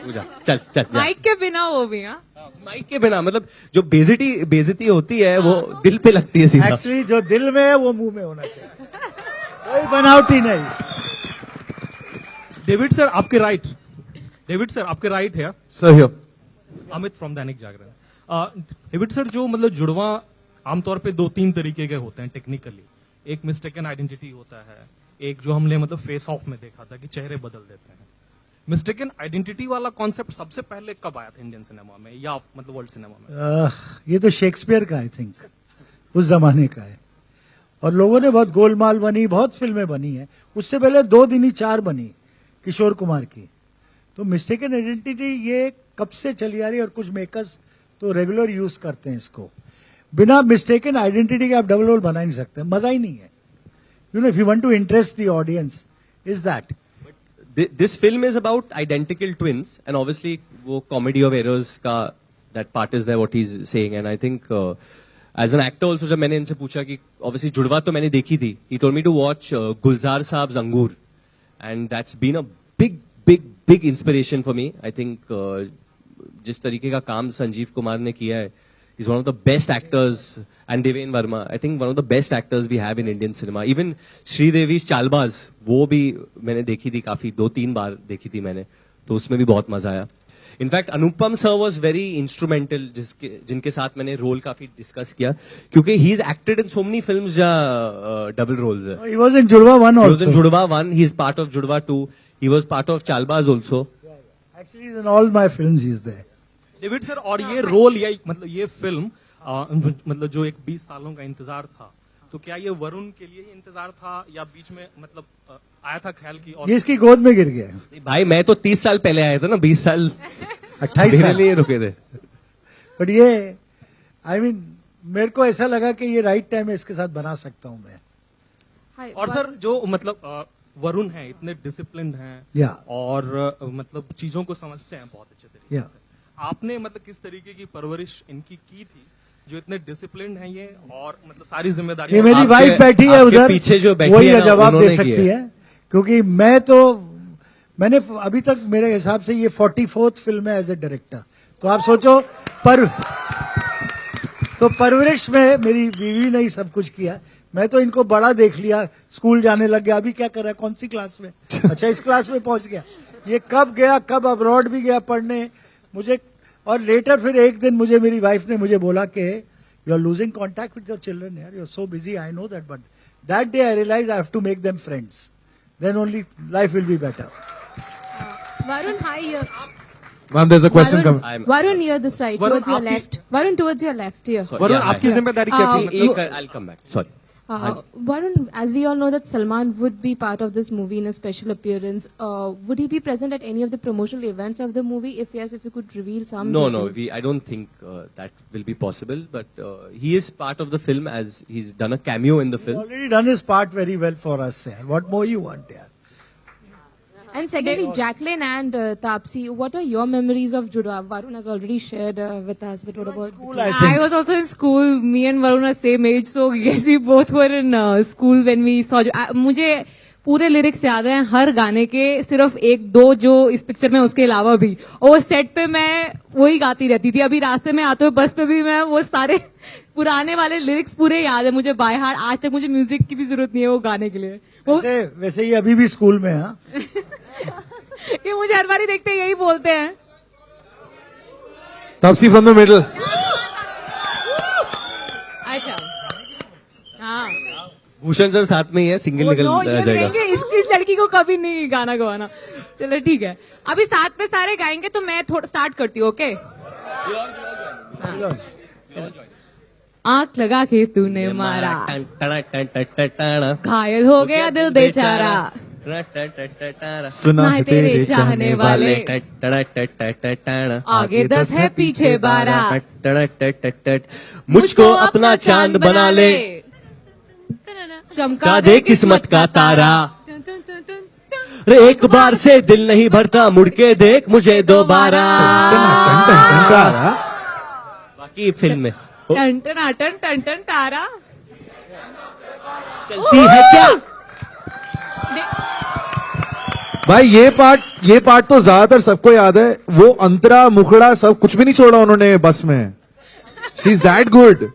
तू जा, चल चल जा। माइक के बिना वो भी, हाँ माइक के बिना, मतलब जो बेइज्जती होती है वो दिल पे लगती है सीधा। एक्चुअली जो दिल में है वो मुंह में होना चाहिए, कोई बनावटी नहीं। डेविड सर आपके राइट, डेविड सर आपके राइट है sir here Amit from Dainik Jagran. David sir जो मतलब जुड़वा आमतौर पे 2-3 तरीके के होते हैं टेक्निकली, एक मिस्टेकन आइडेंटिटी होता है, एक जो हमने मतलब फेस ऑफ में देखा था कि चेहरे बदल देते हैं। मिस्टेकन आइडेंटिटी वाला कॉन्सेप्ट सबसे पहले कब आया था इंडियन सिनेमा में या मतलब वर्ल्ड सिनेमा में? ये तो शेक्सपियर का आई थिंक उस जमाने का है, और लोगों ने बहुत गोलमाल बनी, बहुत फिल्में बनी हैं। उससे पहले 2 दिन ही 4 बनी किशोर कुमार की। तो मिस्टेकन आइडेंटिटी ये कब से चली आ रही है, और कुछ मेकर्स तो रेगुलर यूज करते हैं इसको। बिना मिस्टेकन आइडेंटिटी के आप डबल रोल बना नहीं सकते, मजा ही नहीं है। You know, if you want to interest the audience is that. This film is about identical twins, and obviously वो comedy of errors का that part is there what he's saying, and I think as an actor also जब मैंने इनसे पूछा कि obviously जुड़वा तो मैंने देखी थी, he told me to watch गुलजार साहब अंगूर, and that's been a big inspiration for me. I think जिस तरीके का काम संजीव कुमार ने किया है, he's one of the best actors, and Deven Verma, I think one of the best actors we have in Indian cinema. Even Sridevi Chaalbaaz वो भी मैंने देखी थी, काफी 2-3 बार देखी थी मैंने, तो उसमें भी बहुत मजा आया। In fact Anupam sir was very instrumental, जिनके साथ मैंने रोल काफी डिस्कस किया, क्योंकि he is acted in so many films या डबल रोल्स है। He was in जुड़वा 1 also. He was in जुड़वा 1, he is part of जुड़वा 2, he was part of Chaalbaaz also. Actually in all my films he is there. David sir, और ये role या मतलब ये फिल्म मतलब जो एक 20 सालों का इंतजार था, तो क्या ये वरुण के लिए ही इंतजार था या बीच में मतलब आया था ख्याल की? और ये इसकी गोद में गिर गया। भाई मैं तो 30 साल पहले आया था ना, 20 साल 28 साल लिए रुके थे। बट ये आई मीन मेरे को ऐसा लगा कि ये राइट टाइम है, इसके साथ बना सकता हूं मैं। और सर जो मतलब वरुण है इतने डिसिप्लिन्ड हैं और मतलब चीजों को समझते हैं बहुत अच्छे तरीके से, आपने मतलब किस तरीके की परवरिश इनकी की थी जो इतने डिसिप्लिन्ड हैं ये, और मतलब सारी जिम्मेदारी? ये मेरी वाइफ बैठी है उधर, पीछे जो बैठी वही है जवाब दे सकती है, क्योंकि मैंने अभी तक मेरे हिसाब से ये 44th फिल्म है एज ए डायरेक्टर। तो आप सोचो तो परवरिश में मेरी बीवी ने ही सब कुछ किया। मैं तो इनको बड़ा देख लिया, स्कूल जाने लग गया, अभी क्या कर रहा है, कौन सी क्लास में? अच्छा इस क्लास में पहुंच गया। ये कब गया, कब अब्रॉड भी गया पढ़ने मुझे। और लेटर फिर एक दिन मुझे मेरी वाइफ ने मुझे बोला कि you are losing contact with your children यार, you are so busy, I know that, but that day I realise I have to make them friends, then only life will be better. Varun, hi here. Ma'am, there's a question coming. Varun, here this side, towards your left. Varun, towards your left, here. Varun आपकी जिम्मेदारी क्या थी? I'll come back. Sorry. Varun, as we all know that Salman would be part of this movie in a special appearance. Would he be present at any of the promotional events of the movie? If yes, if you could reveal some. No, details. I don't think that will be possible. But he is part of the film, as he's done a cameo in the film. He's already done his part very well for us, yaar. What more you want, yaar? And secondly, Jacqueline and Taapsee, what are your memories of Judwa? Varun has already shared with us. But what about school, I think. I was also in school. Me and Varun are same age, so yes, we both were in school when we saw. मुझे पूरे lyrics याद हैं हर गाने के, सिर्फ 1-2 जो इस picture में, उसके अलावा भी। और वो सेट पे मैं वही गाती रहती थी। अभी रास्ते में आते हुए बस पे भी मैं वो सारे पुराने वाले लिरिक्स पूरे याद है मुझे बाय हार्ट। आज तक मुझे म्यूजिक की भी जरूरत नहीं है वो गाने के लिए। वैसे ही अभी भी स्कूल में, हाँ। ये मुझे हर बार ही देखते यही बोलते हैं। Taapsee from the middle. अच्छा, हाँ। भूषण सर साथ में ही है, सिंगल निकल जाएगा। इस लड़की को कभी नहीं गाना गवाना। चलो ठीक है, अभी साथ में सारे गाएंगे तो मैं थोड़ा स्टार्ट करती हूँ, ओके? आंख लगा के तूने मारा, घायल हो गया दिल बेचारा, सुना है तेरे चाहने वाले, आगे 10 है पीछे 12, मुझको अपना चांद बना ले, चमका दे किस्मत का तारा, एक बार से दिल नहीं भरता, मुड़ के देख मुझे दोबारा। बाकी फिल्म में टन टन टन टन टन तारा चलती है क्या? भाई ये पार्ट तो ज्यादातर सबको याद है, वो अंतरा मुखड़ा सब कुछ भी नहीं छोड़ा उन्होंने बस में. She is that good.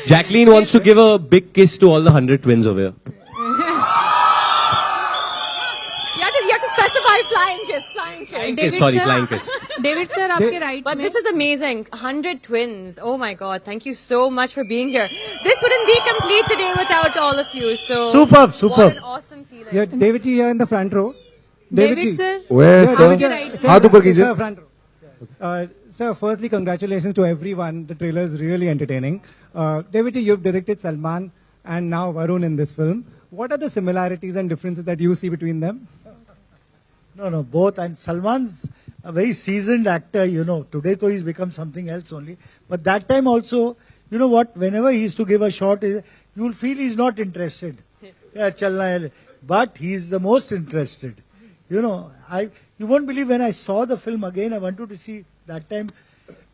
Jacqueline wants to give a big kiss to all the 100 twins over here. You have to specify flying kiss. Flying kiss, sorry, flying kiss. David sir आपके right But this is amazing. 100 twins. Oh my God. Thank you so much for being here. This wouldn't be complete today without all of you. So Superb. What an awesome feeling. Yeah, David ji here in the front row. David sir Where, sir? हाथ ऊपर कीजिए. Sir, front row. Sir, firstly, congratulations to everyone. The trailer is really entertaining. David ji, you've directed Salman and now Varun in this film. What are the similarities and differences that you see between them? No, both. And Salman's a very seasoned actor, you know. Today, though, he's become something else only. But that time also, you know what, whenever he used to give a shot, you'll feel he's not interested. Yeah, chalna hai. But he's the most interested. You know, you won't believe when I saw the film again, I wanted to see that time.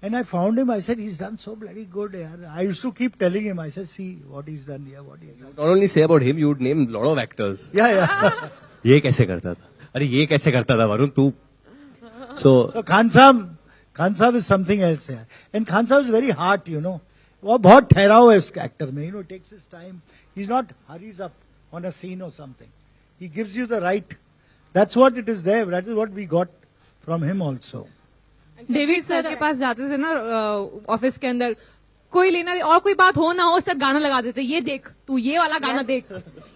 And I found him, I said, he's done so bloody good. Yaar. I used to keep telling him, I said, see what he's done here, what he's done. Not only say about him, you would name a lot of actors. Yeah. ये कैसे करता था? अरे ये कैसे करता था वरुण तू? So Khan Sahab is something else here. And Khan Sahab is very hard, you know. वो बहुत ठहराव है उस actor में, you know, takes his time. He's not hurries up on a scene or something. He gives you the right. That's what it is there. That is what we got from him also. David sir के पास जाते थे ना office के अंदर, कोई लेना और कोई बात हो ना हो, सर गाना लगा देते, ये देख तू ये वाला गाना देख,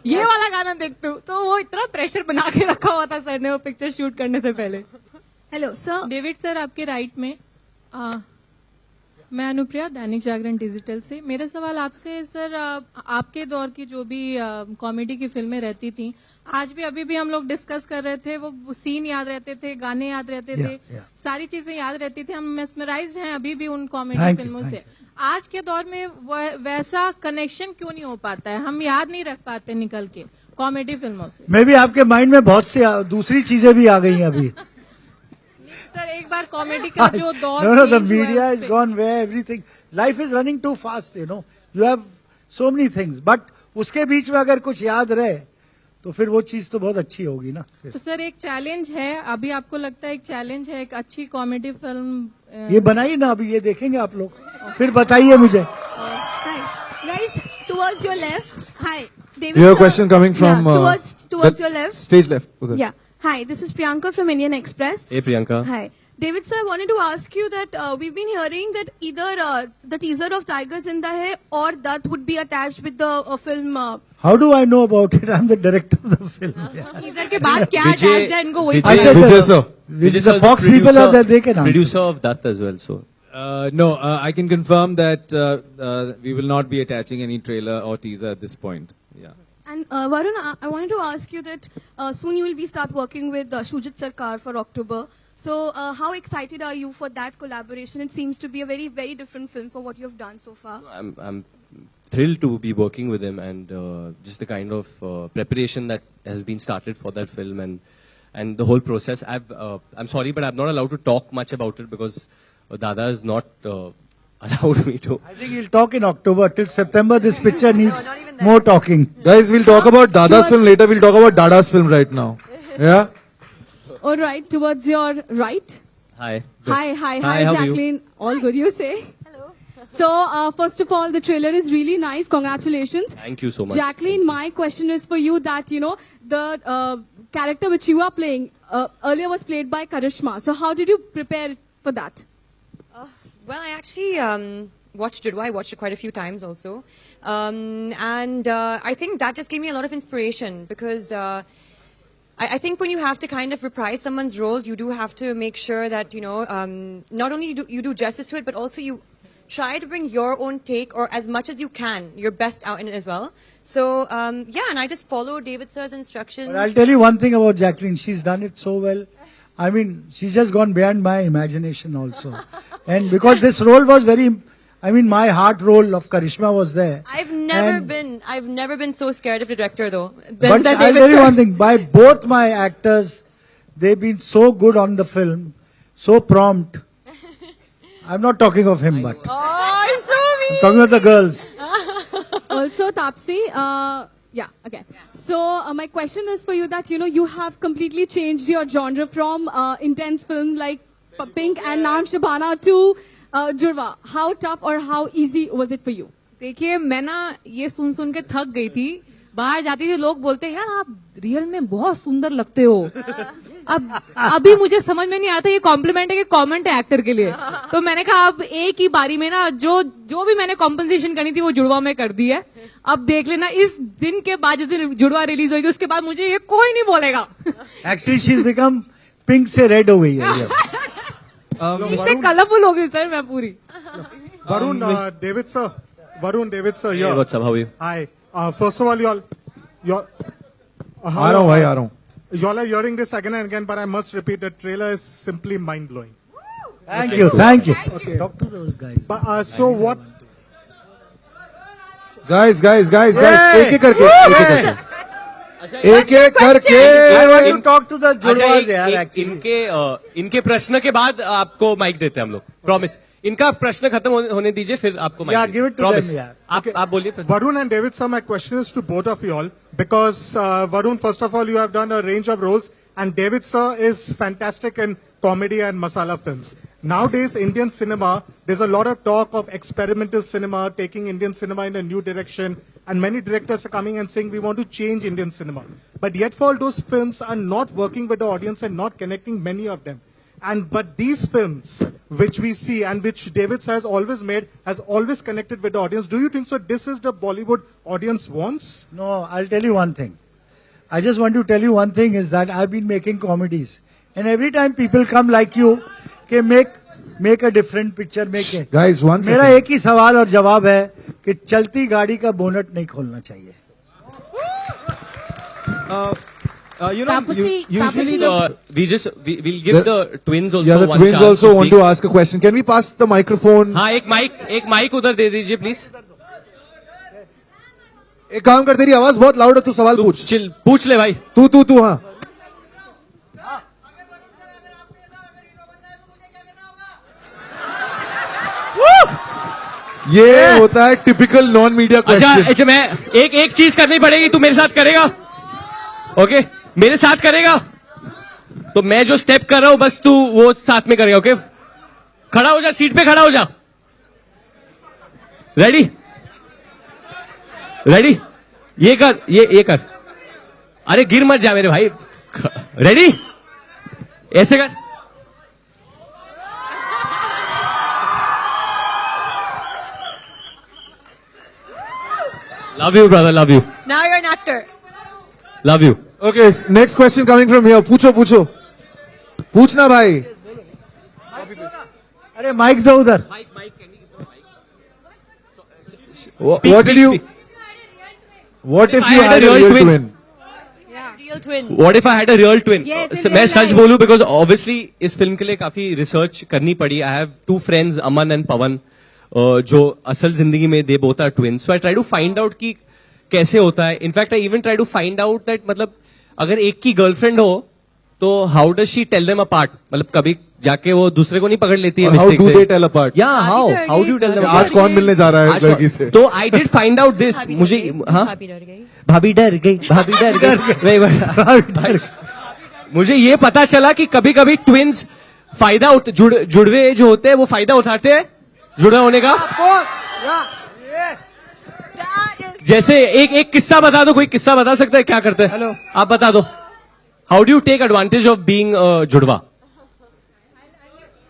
ये वाला गाना देख तू. तो वो इतना प्रेशर बना के रखा हुआ था सर ने वो पिक्चर शूट करने से पहले. Hello sir. डेविड सर आपके राइट में. मैं अनुप्रिया, दैनिक जागरण डिजिटल से. मेरा सवाल आपसे है सर, आपके दौर की जो भी कॉमेडी की फिल्में रहती थी, आज भी अभी भी हम लोग डिस्कस कर रहे थे, वो सीन याद रहते थे, गाने याद रहते थे, सारी चीजें याद रहती थी. हम मेस्मराइज्ड हैं अभी भी उन कॉमेडी फिल्मों से. आज के दौर में वैसा कनेक्शन क्यों नहीं हो पाता है? हम याद नहीं रख पाते निकल के कॉमेडी फिल्मों से. मे भी आपके माइंड में बहुत सी दूसरी चीजें भी आ गई हैं अभी. सर एक बार कॉमेडी का जो दौर, no, the media has gone where everything, life is running too fast, you know. You have so many things, but उसके बीच में अगर कुछ याद रहे तो फिर वो चीज तो बहुत अच्छी होगी ना. तो सर एक चैलेंज है, अभी आपको लगता है एक चैलेंज है एक अच्छी कॉमेडी फिल्म ये बनाइए ना, अभी ये देखेंगे आप लोग, फिर बताइए मुझे. Guys, towards your left. Hi, David. You have a question coming from towards your left. Stage left. Udhar. Yeah. Hi, this is Priyanka from Indian Express. Hey Priyanka. Hi. David sir, I wanted to ask you that we've been hearing that either the teaser of Tiger Zinda Hai or that would be attached with the film. How do I know about it? I'm the director of the film. Teaser के बाद क्या attached है इनको वही Vijay sir, Fox people are there, they can answer. Producer of that as well, so. No, I can confirm that we will not be attaching any trailer or teaser at this point. Yeah. And Varun, I wanted to ask you that soon you will be start working with Shujit Sarkar for October. So how excited are you for that collaboration? It seems to be a very, very different film for what you have done so far. I'm thrilled to be working with him, and just the kind of preparation that has been started for that film and the whole process. I'm sorry, but I'm not allowed to talk much about it because Dada is not allowed me to. I think he'll talk in October. Till September, this picture needs more talking. Guys, we'll talk about Dada's film later. We'll talk about Dada's film right now. Yeah? All right, towards your right. Hi. Hi, how are you? Jacqueline. All good, you say? Hello. So, first of all, the trailer is really nice. Congratulations. Thank you so much. Jacqueline, my question is for you that, you know, the character which you are playing earlier was played by Karishma. So, how did you prepare for that? Well, I actually watched it. I watched it quite a few times also. And I think that just gave me a lot of inspiration because I think when you have to kind of reprise someone's role, you do have to make sure that, you know, not only you do justice to it, but also you try to bring your own take or as much as you can, your best out in it as well. So, yeah, and I just followed David sir's instructions. But I'll tell you one thing about Jacqueline. She's done it so well. I mean, she's just gone beyond my imagination also. And because this role was very, I mean, my heart role of Karishma was there. I've never been so scared of a director though. But I'll tell you one thing, by both my actors, they've been so good on the film, so prompt. I'm not talking of him, but I'm so mean. I'm talking of the girls. Also, Tapsi, Yeah, okay. So my question is for you that, you have completely changed your genre from intense film like Pink and Naam Shabana to Jurwa. How tough or how easy was it for you? देखिए मैं ना ये सुन के थक गई थी. बाहर जाती थी लोग बोलते हैं यार आप रियल में बहुत सुंदर लगते हो. अब अभी मुझे समझ में नहीं आता ये कॉम्प्लीमेंट है कि कमेंट है एक्टर के लिए. तो मैंने कहा अब एक ही बारी में ना जो भी मैंने कॉम्पनसेशन करनी थी वो जुड़वा में कर दी है. अब देख लेना इस दिन के बाद जिस दिन जुड़वा रिलीज होगी उसके बाद मुझे ये कोई नहीं बोलेगा. Actually she is become pink से रेड हो गई है. इससे कलरफुल हो गई सर मैं पूरी. Varun, David sir, here. Hey, what's up? How are you? Hi. First of all, y'all. आ रहा हूँ भाई, आ रहा हूँ. Y'all are hearing this again and again, but I must repeat, the trailer is simply mind-blowing. Thank you. Okay. Talk to those guys. But, so what? Guys, एक एक करके. Talk to the जुड़वाज यार. Actually, इनके प्रश्न के बाद आपको mic देते हैं हम लोग. Promise. इनका प्रश्न खत्म होने दीजिए फिर आपको mic. Yeah, give it to them, यार. आप बोलिए. Varun and David sir, my question is to both of you all, because Varun, first of all, you have done a range of roles, and David sir is fantastic in comedy and masala films. Nowadays, Indian cinema, there's a lot of talk of experimental cinema, taking Indian cinema in a new direction, and many directors are coming and saying we want to change Indian cinema. But yet for all those films are not working with the audience and not connecting many of them. But these films, which we see and which David has always made, has always connected with the audience. Do you think so? This is the Bollywood audience wants? No, I'll tell you one thing. I just want to tell you one thing is that I've been making comedies. And every time people come like you, कि make a different picture, make it. Guys, one second. मेरा एक ही सवाल और जवाब है कि चलती गाड़ी का बोनट नहीं खोलना चाहिए. Usually we'll give the twins also. Yeah, the one twins chance also to want speak. to ask a question. Can we pass the microphone? हाँ एक माइक उधर दे दीजिए प्लीज. एक काम कर, तेरी आवाज बहुत लाउड है, तू सवाल पूछ ले भाई. तू हाँ. ये होता है टिपिकल नॉन मीडिया क्वेश्चन. अच्छा मैं एक चीज करनी पड़ेगी. तू मेरे साथ करेगा? ओके मेरे साथ करेगा तो मैं जो स्टेप कर रहा हूं बस तू वो साथ में करेगा. ओके खड़ा हो जा, सीट पे खड़ा हो जा. रेडी ये कर. अरे गिर मत जा मेरे भाई. रेडी ऐसे कर. Love you, brother. Love you. Now you're an actor. Love you. Okay, next question coming from here. पूछना भाई. अरे माइक दो उधर. What if you had a real twin? Real twin. What if I had a real twin? Yes, मैं सच बोलूं because obviously इस film के लिए काफी रिसर्च करनी पड़ी. I have two friends, Aman and Pawan, जो असल जिंदगी में they both are twins. So I try to find out कि कैसे होता है. In fact, I even try to find out that मतलब अगर एक की गर्लफ्रेंड हो तो how does she tell them apart? मतलब कभी जाके वो दूसरे को नहीं पकड़ लेती है How mistake do से. they tell apart? Yeah, how do you tell them apart? आज कौन मिलने जा रहा है लड़की से? तो I did find out this. मुझे हाँ भाभी डर गई. मुझे ये पता चला कि कभी कभी ट्विंस फायदा जुड़वे जो होते हैं वो फायदा उठाते हैं जुड़ा होने का. जैसे एक किस्सा बता दो. कोई किस्सा बता सकता है क्या करते हैं? हेलो आप बता दो. How do you take advantage of being जुड़वा?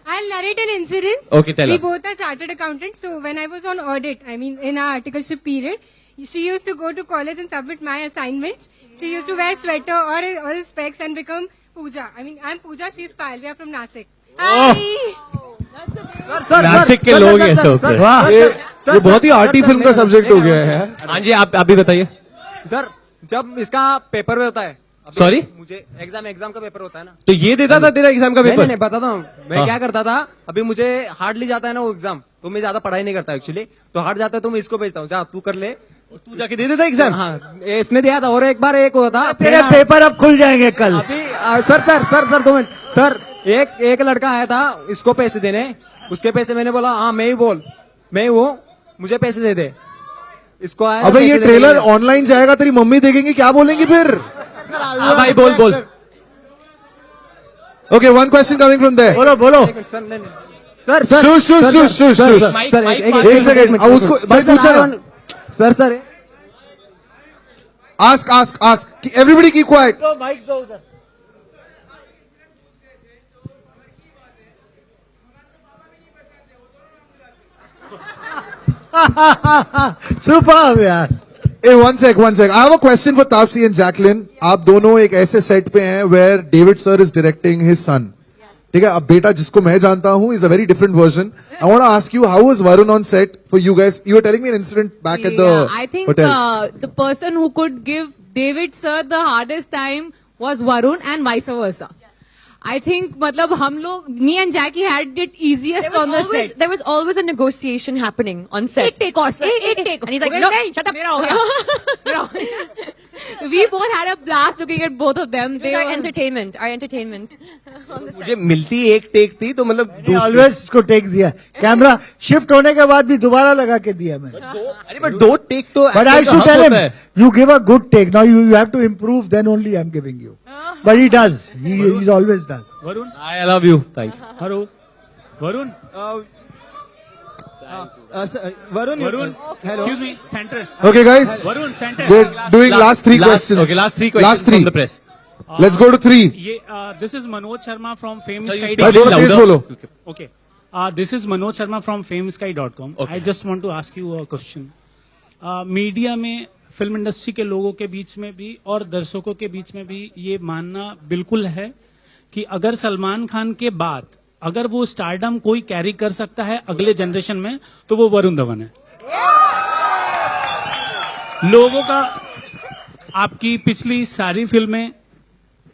I'll narrate an incident. Okay, tell we us. We both are chartered accountants. So when I was on audit, I mean in our articleship period, she used to go to college and submit my assignments. She used to wear sweater or specs and become Pooja. I mean I'm Pooja, she's Payal. We are from Nasik. Nashik के लोग ऐसे होते हैं. ये बहुत ही arty film का subject हो गया है. हाँ जी आप भी बताइए. सर जब इसका पेपर होता है. सॉरी मुझे एग्जाम का पेपर होता है ना. तो ये देता था तेरा एग्जाम का पेपर? नहीं बताता हूँ मैं क्या करता था. अभी मुझे हार्डली जाता है ना वो एग्जाम, तो मैं ज्यादा पढ़ाई नहीं करता एक्चुअली. तो हार्ड जाता है तो मैं इसको भेजता हूँ, जा तू कर ले. तू जाके दे देता एग्जाम? हाँ इसने दिया था. और एक बार एक हुआ था तेरे पेपर अब खुल जाएंगे कल. अभी सर 2 मिनट. सर एक लड़का आया था इसको पैसे देने. उसके पैसे मैंने बोला हाँ मैं ही हूँ, मुझे पैसे दे दे. इसको आया अबे ये ट्रेलर ऑनलाइन जाएगा, तेरी मम्मी देखेंगे, क्या बोलेंगे फिर? हाँ भाई बोल बोल। Okay, one question coming from there. बोलो बोलो। Sir Shush, shush, shush, shush, shush. Sir एक सेकंड, अब उसको भाई पूछा ना। Sir Ask. Everybody keep quiet. दो माइक दो उधर। Superb यार। Hey, one sec. I have a question for Taapsee and Jacqueline. आप दोनों एक ऐसे सेट पे हैं where David sir is directing his son. ठीक है, अब बेटा जिसको मैं जानता हूँ is a very different version. I want to ask you, how was Varun on set for you guys? You were telling me an incident back at the I think hotel. the person who could give David sir the hardest time was Varun and vice versa. I think, मतलब हम लोग, me and Jackie had it easiest on the set. There was always a negotiation happening on set. एक take और sir, एक take. And he's like, no, shut up. मेरा हो गया. We both had a blast looking at both of them. They were our entertainment. मुझे मिलती एक take थी तो मतलब ऑलवेज इसको टेक दिया, कैमरा शिफ्ट होने के बाद भी दोबारा लगा के दिया मैंने। अरे बट दो टेक तो but I should tell him, you give a good take, now you have to improve, then only I am giving you. But he does, he always does. Varun, I love you, thank you. Hello Varun, Varun, hello. Excuse me, center. Okay, guys. Varun, center. We're doing last three questions. Okay, last three questions from the press. Let's go to 3. This is Manoj Sharma from Sir, you FameSky. speak little louder. बोलो। Okay. This is Manoj Sharma from FameSky.com. Okay. I just want to ask you a question. Media में, film industry के लोगों के बीच में भी और दर्शकों के बीच में भी ये मानना बिल्कुल है कि अगर सलमान खान के बाद अगर वो स्टारडम कोई कैरी कर सकता है अगले जनरेशन में तो वो वरुण धवन है। लोगों का, आपकी पिछली सारी फिल्में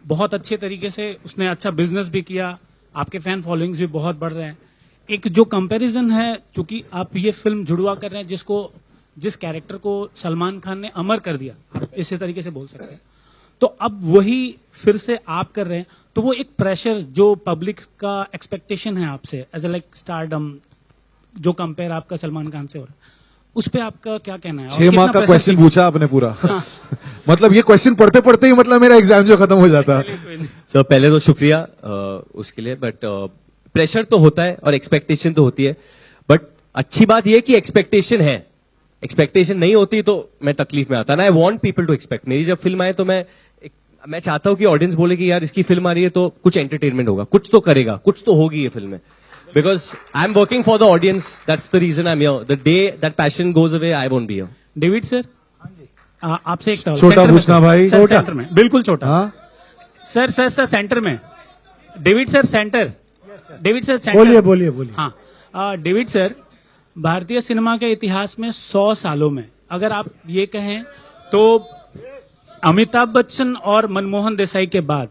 बहुत अच्छे तरीके से, उसने अच्छा बिजनेस भी किया, आपके फैन फॉलोइंग्स भी बहुत बढ़ रहे हैं। एक जो कंपैरिजन है, चूंकि आप ये फिल्म जुड़वा कर रहे हैं जिस कैरेक्टर को सलमान खान ने अमर कर दिया, आप इसी तरीके से बोल सकते हैं, तो अब वही फिर से आप कर रहे हैं, तो वो एक प्रेशर जो पब्लिक का एक्सपेक्टेशन है आपसे एज ए लाइक स्टारडम, जो कंपेयर आपका सलमान खान से हो रहा है, उस पे आपका क्या कहना है? 6 माह का क्वेश्चन पूछा आपने पूरा। मतलब ये क्वेश्चन पढ़ते पढ़ते ही मतलब मेरा एग्जाम जो खत्म हो जाता। सर पहले तो शुक्रिया उसके लिए, बट प्रेशर तो होता है और एक्सपेक्टेशन तो होती है, बट अच्छी बात यह कि एक्सपेक्टेशन है। एक्सपेक्टेशन नहीं होती तो मैं तकलीफ में आता ना। I want people to expect. मेरी जब फिल्म आए तो मैं चाहता हूं कि ऑडियंस बोले कि यार इसकी फिल्म आ रही है तो कुछ एंटरटेनमेंट होगा, कुछ तो करेगा, कुछ तो होगी ये फिल्म में। Because I am working for the audience, that's the reason I am here. The day that passion goes away I won't be here. David sir, आपसे एक सवाल। छोटा पूछना भाई, छोटा सेंटर में, बिल्कुल छोटा। सर सेंटर में। David sir centre. David sir centre. बोलिए। हाँ, डेविड सर, भारतीय सिनेमा के इतिहास में 100 सालों में अगर आप ये कहें तो अमिताभ बच्चन और मनमोहन देसाई के बाद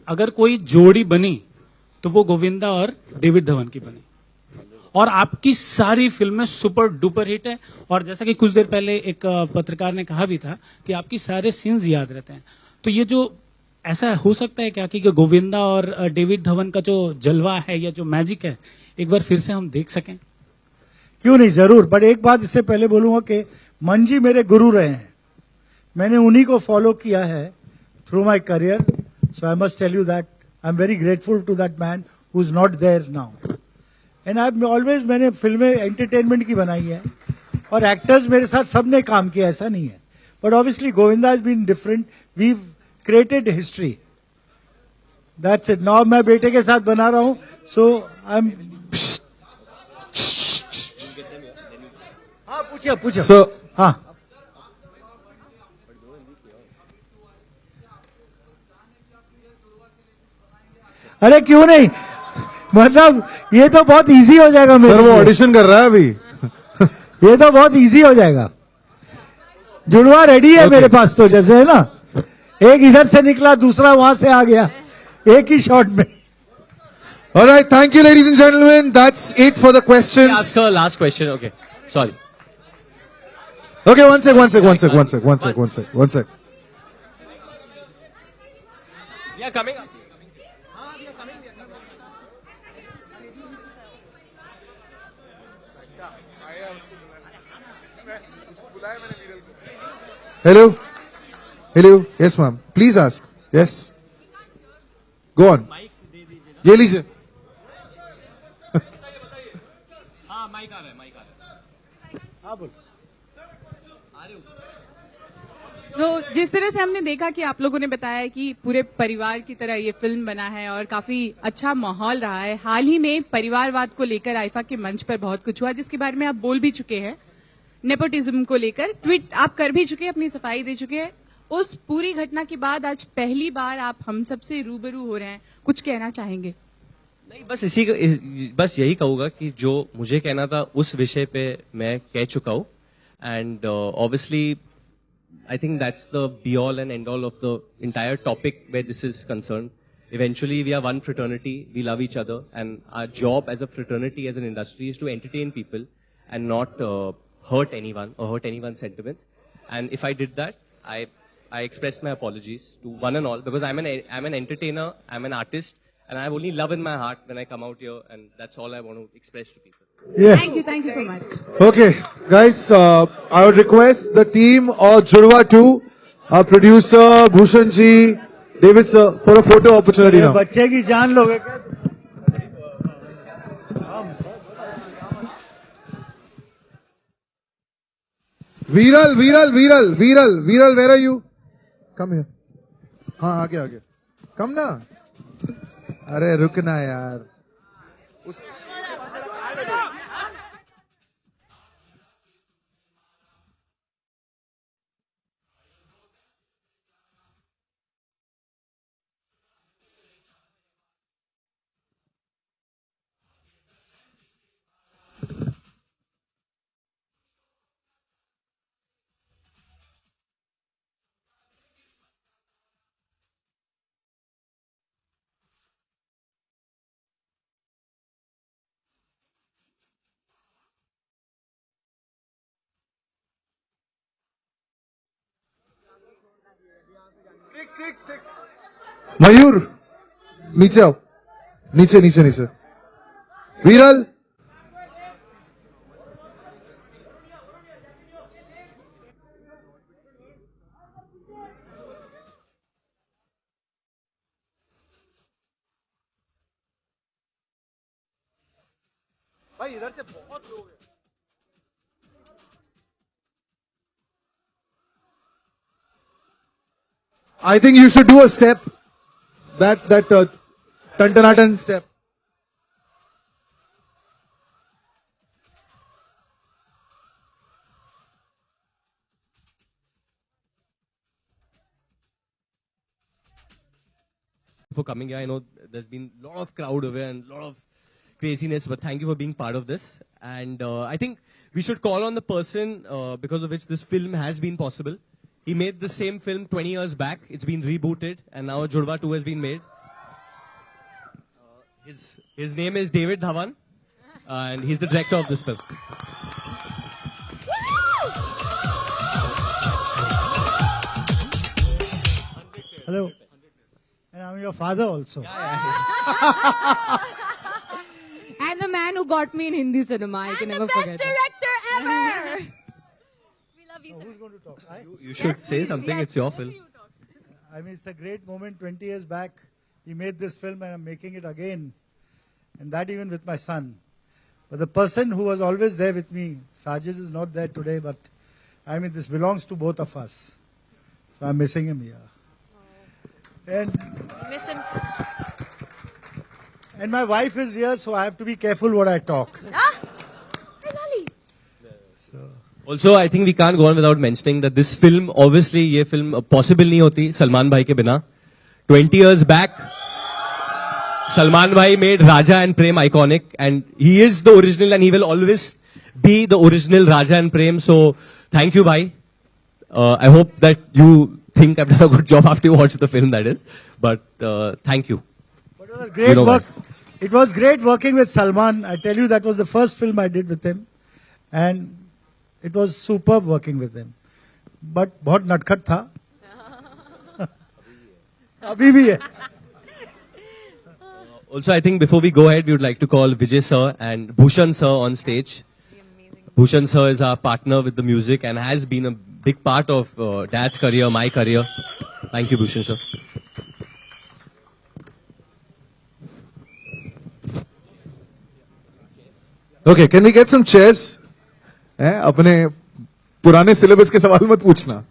अगर कोई जोड़ी बनी तो वो गोविंदा और डेविड धवन की बनी, और आपकी सारी फिल्में सुपर डुपर हिट है। और जैसा कि कुछ देर पहले एक पत्रकार ने कहा भी था कि आपकी सारे सीन्स याद रहते हैं, तो ये जो ऐसा हो सकता है क्या कि गोविंदा और डेविड धवन का जो जलवा है या जो मैजिक है एक बार फिर से हम देख सकें? क्यों नहीं, जरूर। बट एक बात इससे पहले बोलूंगा कि मंजी मेरे गुरु रहे हैं, मैंने उन्हीं को फॉलो किया है through my career, so I must tell you that I am very grateful to that man who is not there now. And I always, मैंने फिल्में एंटरटेनमेंट की बनाई है और एक्टर्स मेरे साथ सबने काम किया, ऐसा नहीं है। But obviously Govinda has been different, we created history, that's it. Now मैं बेटे के साथ बना रहा हूं, सो आई एम। हाँ पूछो। हाँ, अरे क्यों नहीं, मतलब ये तो बहुत इजी हो जाएगा मेरे सर। वो लिए। ऑडिशन कर रहा है अभी। ये तो बहुत इजी हो जाएगा। जुड़वा रेडी है मेरे पास, तो जैसे है ना, एक इधर से निकला, दूसरा वहां से आ गया एक ही शॉट में। All right, thank you, ladies and gentlemen. That's it for the questions. Ask her last question. Okay, sorry. Okay, one sec. We are coming up. Hello? Hello? Yes, ma'am. Please ask. Yes. Go on. ये लीजिए. हाँ mic आ रहा है, mic आ रहा है. हाँ बोल. तो जिस तरह से हमने देखा कि आप लोगों ने बताया कि पूरे परिवार की तरह ये फिल्म बना है और काफी अच्छा माहौल रहा है. हाल ही में परिवारवाद को लेकर आईफा के मंच पर बहुत कुछ हुआ जिसके बारे में आप बोल भी चुके हैं. नेपोटिज्म को लेकर ट्वीट आप कर भी चुके हैं, अपनी सफाई दे चुके हैं. उस पूरी घटना के बाद आज पहली बार आप हम सबसे रूबरू हो रहे हैं, कुछ कहना चाहेंगे? नहीं, बस यही कहूंगा कि जो मुझे कहना था उस विषय पे मैं कह चुका हूं. And obviously I think that's the be all and end all of the entire topic where this is concerned. Eventually, we are one fraternity, we love each other, and our job as a fraternity, as an industry, is to entertain people and not hurt anyone or hurt anyone's sentiments. And if I did that, I express my apologies to one and all, because I'm an entertainer, I'm an artist, and I have only love in my heart when I come out here, and that's all I want to express to people. Yeah. Thank you so much. Okay, guys, I would request the team of Judwa 2, our producer, Bhushan ji, David sir, for a photo opportunity now. बच्चे की जान लोगे क्या? Viral, where are you? Come here. हाँ, आगे. Come ना. अरे रुकना यार. मयूर नीचे आओ. नीचे. Viral. भाई इधर से बहुत लोग हैं. I think you should do a step. That Tantanatan step. For coming here, I know there's been a lot of crowd over and a lot of craziness, but thank you for being part of this. And I think we should call on the person because of which this film has been possible. He made the same film 20 years back. It's been rebooted, and now Judwa 2 has been made. His name is David Dhawan, and he's the director of this film. Hello. And I'm your father also. And the man who got me in Hindi cinema, I can never forget. Best director ever. We love you, sir. Who's going to talk? You should say something. It's your film. I mean, it's a great moment. 20 years back, he made this film, and I'm making it again. And that even with my son. But the person who was always there with me, Sajid is not there today, but I mean, this belongs to both of us. So I'm missing him here. And Miss him. And my wife is here, so I have to be careful what I talk. Also, I think we can't go on without mentioning that this film, obviously, ये film possible नहीं होती सलमान भाई के बिना. 20 years back, Salman Bhai made Raja and Prem iconic, and he is the original, and he will always be the original Raja and Prem. So, thank you, Bhai. I hope that you think I've done a good job after you watch the film, that is. But thank you. But it was great work. It was great working with Salman. I tell you, that was the first film I did with him, and it was superb working with him. But बहुत नटखट था. अभी भी है. Also, I think before we go ahead, we would like to call Vijay sir and Bhushan sir on stage. Bhushan sir is our partner with the music and has been a big part of Dad's career, my career. Thank you, Bhushan sir. Okay, can we get some chairs? अपने पुराने syllabus के सवाल मत पूछना.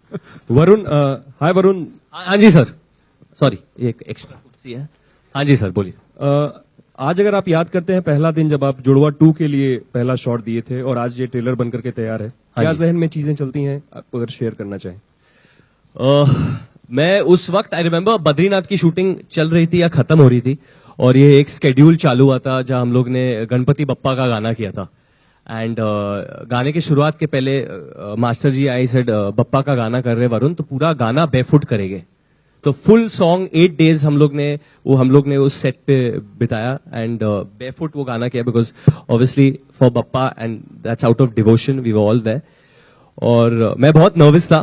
वरुण, हाय वरुण. हाँ जी sir. Sorry, एक extra कुर्सी है. हाँ जी सर, बोलिए. आज अगर आप याद करते हैं पहला दिन जब आप जुड़वा 2 के लिए पहला शॉट दिए थे और आज ये ट्रेलर बनकर के तैयार है, क्या जहन में चीजें चलती हैं, आप अगर शेयर करना चाहें. मैं उस वक्त आई रिमेम्बर बद्रीनाथ की शूटिंग चल रही थी या खत्म हो रही थी और ये एक स्केड्यूल चालू हुआ था जहां हम लोग ने गणपति बप्पा का गाना किया था. एंड गाने की शुरुआत के पहले master ji I said Bappa का गाना कर रहे वरुण, तो पूरा गाना बेफुट करेंगे. तो फुल सॉन्ग 8 days हम लोग ने उस सेट पे बिताया एंड बेफुट वो गाना किया because obviously for Bappa and that's out of devotion we were all there. और मैं बहुत नर्वस था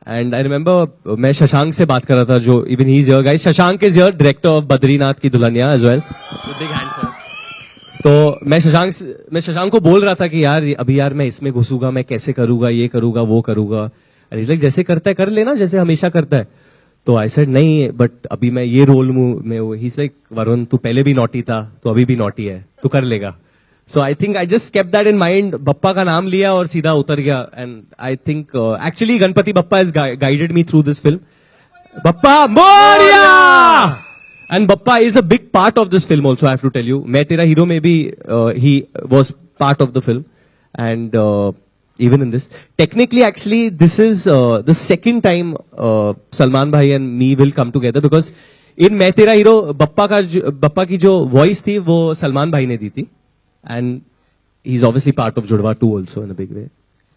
एंड आई रिमेम्बर मैं शशांक से बात कर रहा था जो even he is here guys. Shashank is here, director of Badrinath Ki Dulhania as well. Big hand for. तो मैं शशांक को बोल रहा था कि यार मैं इसमें घुसूंगा, मैं कैसे करूंगा, ये करूंगा, वो करूंगा. एंड इज लाइक जैसे करता है कर लेना, जैसे हमेशा करता है. तो आई सेड नहीं, बट अभी मैं ये रोल में ही इज लाइक वरुण तू पहले भी नॉटी था, तो अभी भी नॉटी है, तू कर लेगा. So I think I just kept that in mind. Bappa का नाम लिया और सीधा उतर गया. And I think actually Ganpati Bappa has guided me through this film. Bappa Moria! And Bappa is a big part of this film also, I have to tell you. मैं तेरा hero में भी he was part of the film. And even in this. Technically actually this is the second time Salman Bhai and me will come together because in मैं तेरा hero Bappa की जो voice थी वो सलमान भाई ने दी थी. And he's obviously part of Judwa 2 also in a big way.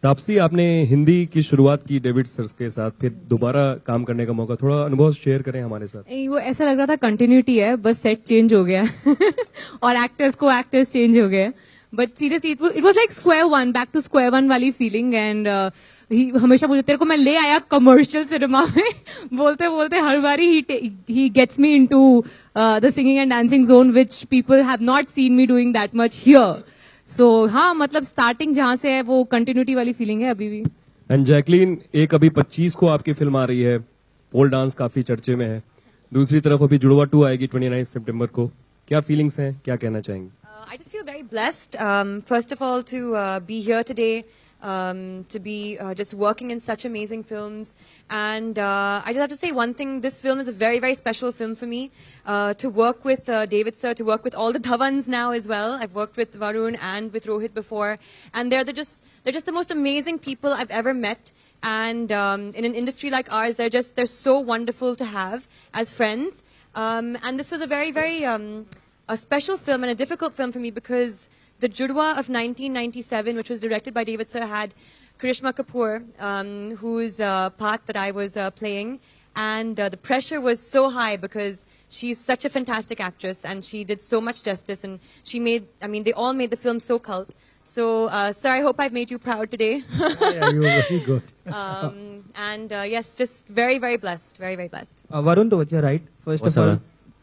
Taapsee, आपने हिंदी की शुरुआत की डेविड सर के साथ, फिर दोबारा काम करने का मौका, थोड़ा अनुभव शेयर करें हमारे साथ. वो ऐसा लग रहा था कंटिन्यूटी है, बस सेट चेंज हो गया और एक्टर्स चेंज हो गए. But seriously it was like square one, back to square one वाली फीलिंग. एंड हमेशा मुझे तेरे को मैं ले आया कमर्शियल सिनेमा में बोलते बोलते हर बारी ही gets me into the singing and dancing zone which people have not seen me doing that much here. So हाँ, मतलब स्टार्टिंग जहां से है वो कंटिन्यूटी वाली फीलिंग है अभी भी. एंड जैकलीन, एक अभी 25 को आपकी फिल्म आ रही है, पोल डांस काफी चर्चे में है. दूसरी तरफ अभी जुड़वा 2 आएगी 29 सितंबर को. क्या फीलिंग्स हैं, क्या कहना चाहेंगे? I just feel very blessed, first of all, to be here today, to be just working in such amazing films. And I just have to say one thing, this film is a very, very special film for me. To work with David sir, to work with all the Dhavans now as well. I've worked with Varun and with Rohit before. And they're just the most amazing people I've ever met. And in an industry like ours, they're so wonderful to have as friends. And this was a very, very a special film and a difficult film for me because the Judwa of 1997, which was directed by David sir, had Karishma Kapoor, whose part that I was playing. And the pressure was so high because she's such a fantastic actress and she did so much justice. And they all made the film so cult. So, sir, I hope I've made you proud today. Yeah, you were very good. And yes, just very, very blessed. Very, very blessed. Varun, towards your right.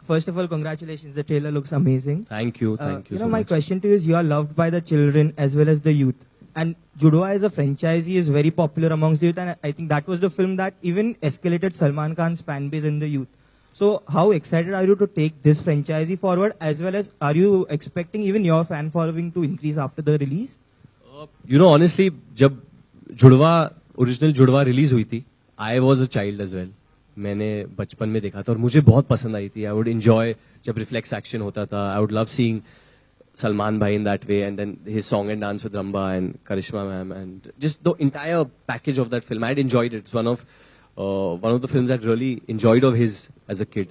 First of all, congratulations. The trailer looks amazing. Thank you. Thank you. You know, my question to you is, you are loved by the children as well as the youth. And Judwa as a franchisee is very popular amongst the youth. And I think that was the film that even escalated Salman Khan's fan base in the youth. So how excited are you to take this franchisee forward, as well as are you expecting even your fan following to increase after the release? You know, honestly, जब original Judwa release हुई थी, I was a child as well. मैंने बचपन में देखा था और मुझे बहुत पसंद आई थी. I would enjoy जब reflex action होता था. I would love seeing Salman Bhai in that way, and then his song and dance with Ramba and Karishma ma'am, and just the entire package of that film. I had enjoyed it. It's one of the films that really enjoyed of his as a kid.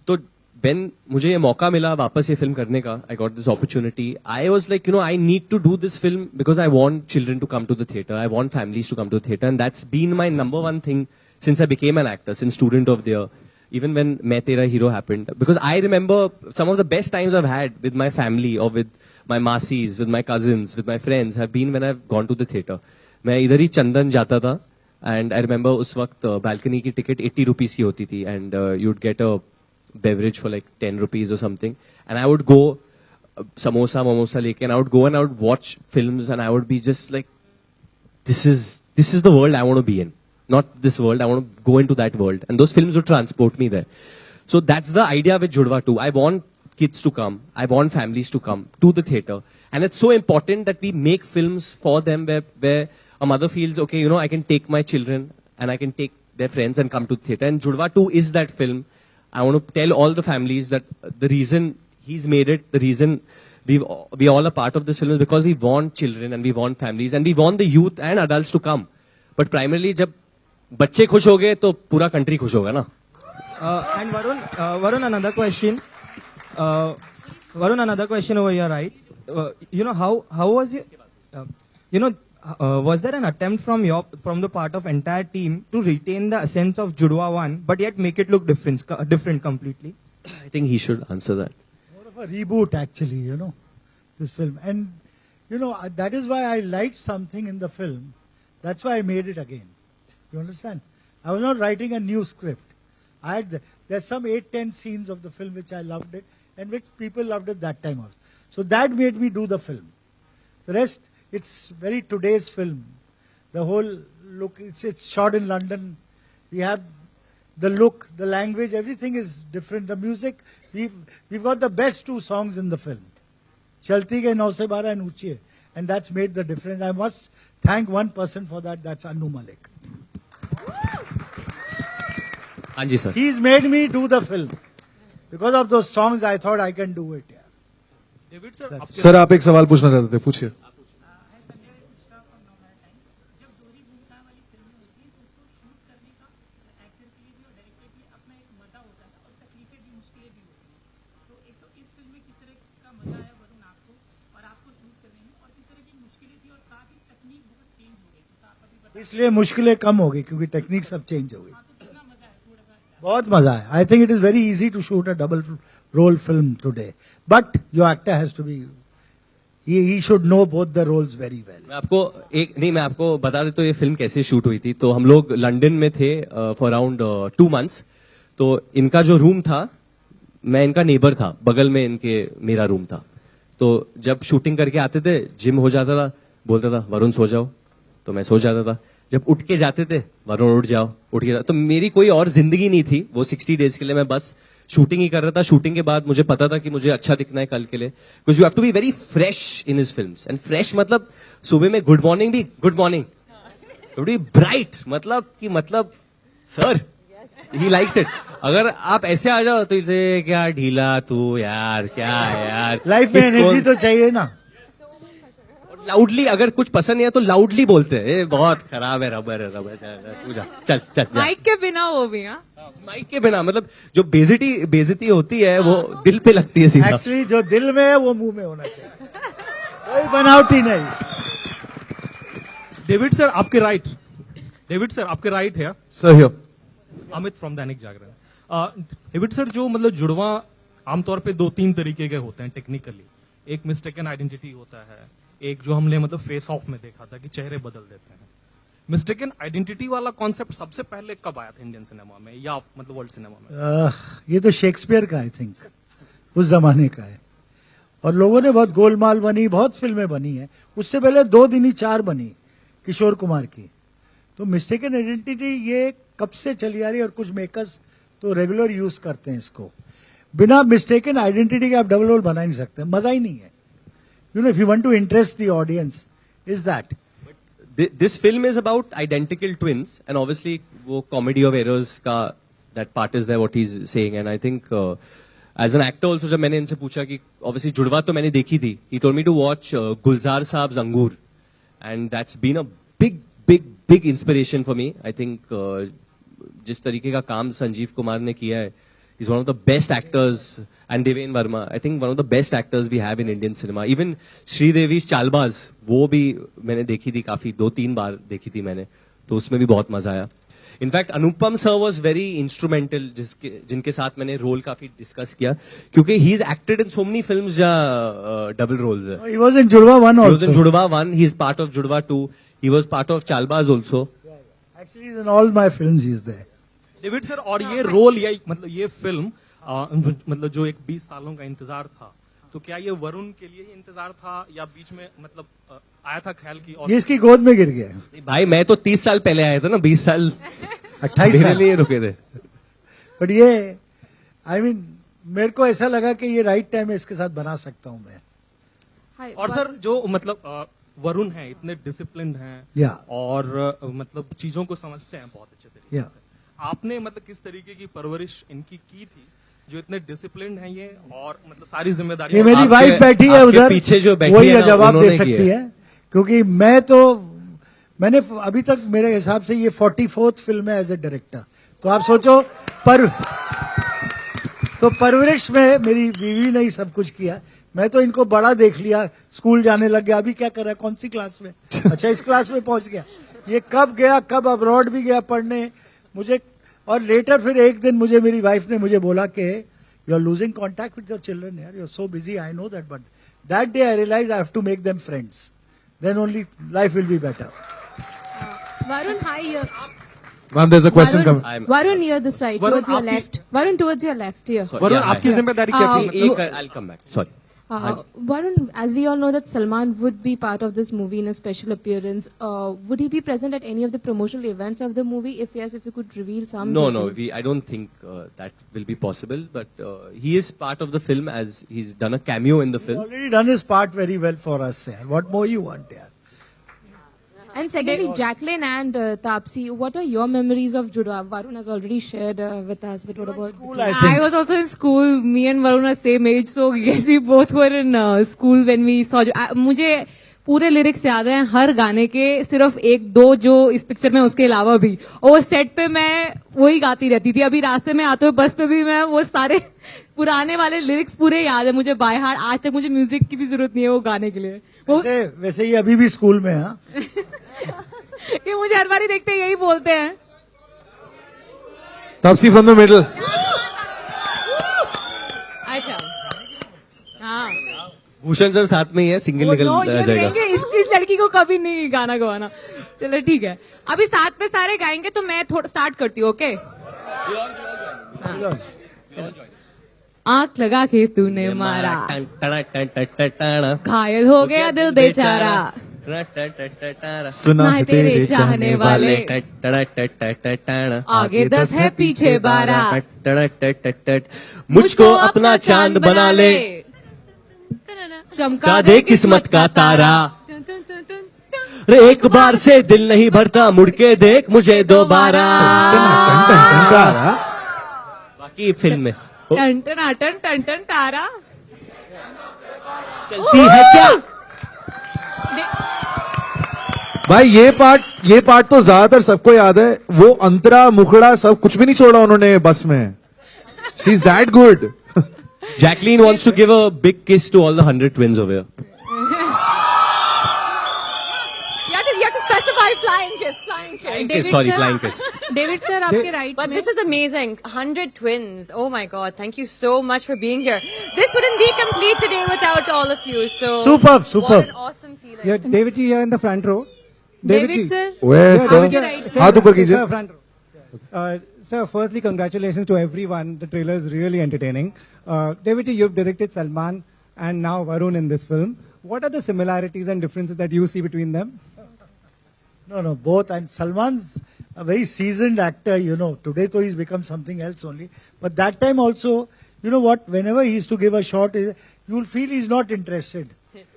तो when मुझे ये मौका मिला वापस ये film करने का, I got this opportunity. I was like, you know, I need to do this film because I want children to come to the theater. I want families to come to the theater, and that's been my number one thing since I became an actor, since Student of the Year, even when Main Tera Hero happened. Because I remember some of the best times I've had with my family or with my masis, with my cousins, with my friends have been when I've gone to the theater. मैं इधर ही चंदन जाता था, and I remember उस वक्त balcony की ticket 80 rupees की होती थी, and you'd get a beverage for like 10 rupees or something. And I would go samosa mamosa leke, and I would go and I would watch films, and I would be just like, this is the world I want to be in. Not this world, I want to go into that world. And those films would transport me there. So that's the idea with Judwa 2. I want kids to come. I want families to come to the theatre. And it's so important that we make films for them where a mother feels, okay, you know, I can take my children and I can take their friends and come to the theatre. And Judwa 2 is that film. I want to tell all the families that the reason he's made it, the reason we all are part of this film is because we want children and we want families and we want the youth and adults to come. But primarily, जब बच्चे खुश हो गए तो पूरा country खुश होगा ना. And Varun, another question. Varun, another question over here, right? You know, how was it? Was there an attempt from the part of entire team to retain the essence of Judwa 1, but yet make it look different completely? I think he should answer that. More of a reboot, actually, you know, this film. And, you know, that is why I liked something in the film. That's why I made it again. You understand? I was not writing a new script. There's some 8-10 scenes of the film which I loved it, and which people loved at that time also. So that made me do the film. The rest, it's very today's film. The whole look, it's shot in London. We have the look, the language, everything is different. The music, we've got the best 2 songs in the film. Chalti Ke Naw Se Bara and Uchiye. And that's made the difference. I must thank one person for that, that's Anu Malik. Anji sir. He's made me do the film. Because of those songs, I thought I can do it. Yeah. David sir, sir आप एक सवाल पूछना चाहते थे, पूछिए. इसलिए मुश्किलें कम हो गई क्योंकि टेक्निक सब चेंज हो गई. बहुत मजा है. I think it is very easy to shoot a double role film today, but your actor has to be, he should know both the roles very well. मैं आपको बता देता हूँ ये फिल्म कैसे शूट हुई थी. तो हम लोग लंदन में थे फॉर अराउंड 2 months. तो इनका जो रूम था, मैं इनका नेबर था, बगल में इनके मेरा रूम था. तो जब शूटिंग करके आते थे, जिम हो जाता था, बोलता था वरुण सो जाओ, तो मैं सो जाता था. जब उठ के जाते थे, वरुण उठ जाओ, उठ के. तो मेरी कोई और जिंदगी नहीं थी. वो 60 days के लिए मैं बस शूटिंग ही कर रहा था. शूटिंग के बाद मुझे पता था कि मुझे अच्छा दिखना है कल के लिए. Because you have to be very fresh in his films. And fresh मतलब सुबह में गुड मॉर्निंग भी गुड मॉर्निंग, बी ब्राइट, मतलब सर ही लाइक्स इट. अगर आप ऐसे आ जाओ तो इसे क्या ढीला तू यार, क्या है यार. लाइफ में एनर्जी तो चाहिए ना. लाउडली अगर कुछ पसंद नहीं है तो लाउडली बोलते हैं, बहुत खराब है, रबर चल माइक के बिना वो भी. माइक के बिना मतलब जो बेइज्जती होती है वो दिल पे लगती है सीधा. एक्चुअली जो दिल में है वो मुंह में होना चाहिए, कोई बनावटी नहीं. डेविड सर आपके राइट है sir. Here Amit from Dainik Jagran. David sir, जो मतलब जुड़वा आमतौर पे 2-3 तरीके के होते हैं टेक्निकली. एक मिस्टेकन आइडेंटिटी होता है, एक जो हमने मतलब फेस ऑफ में देखा था कि चेहरे बदल देते हैं. मिस्टेकन आइडेंटिटी वाला कॉन्सेप्ट सबसे पहले कब आया था इंडियन सिनेमा में या मतलब वर्ल्ड सिनेमा में? ये तो शेक्सपियर का आई थिंक उस जमाने का है. और लोगों ने बहुत गोलमाल बनी, बहुत फिल्में बनी है. उससे पहले 2 दिन ही 4 बनी किशोर कुमार की. तो मिस्टेकन आइडेंटिटी ये कब से चली आ रही है, और कुछ मेकर्स तो रेगुलर यूज करते हैं इसको. बिना मिस्टेकन आइडेंटिटी के आप डबल रोल बना नहीं सकते, मजा ही नहीं है. You know, if you want to interest the audience, is that? This film is about identical twins, and obviously, वो comedy of errors का that part is there what he's saying, and I think as an actor also जब मैंने इनसे पूछा कि obviously जुड़वा तो मैंने देखी थी, he told me to watch गुलजार साहब अंगूर, and that's been a big inspiration for me. I think जिस तरीके का काम संजीव कुमार ने किया है, he's one of the best actors, and Deven Verma, I think one of the best actors we have in Indian cinema. Even श्रीदेवी's Chaalbaaz, वो भी मैंने देखी थी, काफी 2-3 बार देखी थी मैंने, तो उसमें भी बहुत मजा आया. In fact Anupam sir was very instrumental, जिनके साथ मैंने रोल काफी डिस्कस किया, क्योंकि he is acted in so many films जहां डबल रोल्स है. He was in Judwa 1 also. He was in Judwa 1, he is part of Judwa 2, he was part of Chaalbaaz also. Actually, in all my films he is there. David sir, और ये role या मतलब ये film मतलब जो एक 20 सालों का इंतजार था, तो क्या ये वरुण के लिए ही इंतजार था या बीच में मतलब आया था ख्याल की? और ये इसकी गोद में गिर गया। भाई मैं तो 30 साल पहले आया था ना, 20 साल 28 मेरे साल लिए रुके थे। बट ये आई मीन मेरे को ऐसा लगा कि ये राइट टाइम है, इसके साथ बना सकता हूं मैं। और सर जो मतलब वरुण है इतने डिसिप्लिन्ड हैं और मतलब चीजों को समझते हैं बहुत अच्छे तरीके से, आपने मतलब किस तरीके की परवरिश इनकी की थी जो इतने डिसिप्लिन्ड हैं ये, और मतलब सारी जिम्मेदारी? ये मेरी वाइफ बैठी है उधर, पीछे जो बैठी वही है जवाब दे सकती है, क्योंकि मैंने अभी तक मेरे हिसाब से ये 44th फिल्म है एज ए डायरेक्टर। तो आप सोचो तो परवरिश में मेरी बीवी ने ही सब कुछ किया। मैं तो इनको बड़ा देख लिया, स्कूल जाने लग गया, अभी क्या कर रहा है, कौन सी क्लास में? अच्छा इस क्लास में पहुंच गया। ये कब गया, कब अब्रॉड भी गया पढ़ने मुझे। और लेटर फिर एक दिन मुझे मेरी वाइफ ने मुझे बोला कि you are losing contact with your children यार, you are so busy, I know that, but that day I realise I have to make them friends, then only life will be better. Varun, hi. Ma'am, there's a question coming. Varun, here this side, towards your left. Varun, towards your left here. Varun, आपकी जिम्मेदारी क्या थी? I'll come back. Sorry. Varun, as we all know that Salman would be part of this movie in a special appearance. Would he be present at any of the promotional events of the movie? If yes, if you could reveal some. No, details. I don't think that will be possible. But he is part of the film as he's done a cameo in the film. He's already done his part very well for us. Yaar. What more you want, yaar? And secondly, Jacqueline and Taapsee, what are your memories of Judwa? Varun has already shared with us, but what about school, I was also in school. Me and Varun are same age, so yes, we both were in school when we saw. मुझे पूरे lyrics याद हैं हर गाने के, सिर्फ एक दो जो इस पिक्चर में, उसके अलावा भी। और सेट पे मैं वही गाती रहती थी। अभी रास्ते में आते हुए बस पे भी मैं वो सारे पुराने वाले लिरिक्स पूरे याद है मुझे बाय हार्ट। आज तक मुझे म्यूजिक की भी जरूरत नहीं है वो गाने के लिए। वैसे ये अभी भी स्कूल में है। ये मुझे हर बार देखते यही बोलते हैं। Taapsee from the middle. अच्छा हाँ, भूषण सर साथ में ही है, सिंगल निकल जाएगा। इस लड़की को कभी नहीं गाना गवाना। चलो ठीक है, अभी साथ में सारे गाएंगे तो मैं थोड़ा स्टार्ट करती हूँ। ओके, आंख लगा के तूने मारा, घायल हो गया दिल बेचारा, सुना है तेरे चाहने वाले, आगे 10 है पीछे 12, मुझको अपना चांद बना ले, चमका दे किस्मत का तारा, एक बार से दिल नहीं भरता, मुड़ के देख मुझे दोबारा। बाकी फिल्म में टन टन टन टन टन तारा चलती है क्या? भाई ये पार्ट तो ज्यादातर सबको याद है। वो अंतरा मुखड़ा सब कुछ भी नहीं छोड़ा उन्होंने बस में। She is that good. Jacqueline wants to give a big kiss to all the 100 twins over here. You have to specify flying kiss. Flying kiss, sorry, flying kiss. David sir, आपके right But में। this is amazing. 100 twins. Oh my God. Thank you so much for being here. This wouldn't be complete today without all of you. So Superb. What an awesome feeling. Yeah, David ji here in the front row. David sir, Where sir? हाथ ऊपर कीजिए। Front row. Sir, firstly, congratulations to everyone. The trailer is really entertaining. David ji, you've directed Salman and now Varun in this film. What are the similarities and differences that you see between them? No, both. And Salman's a very seasoned actor, you know. Today, though, he's become something else only. But that time also, you know what, whenever he used to give a shot, you'll feel he's not interested.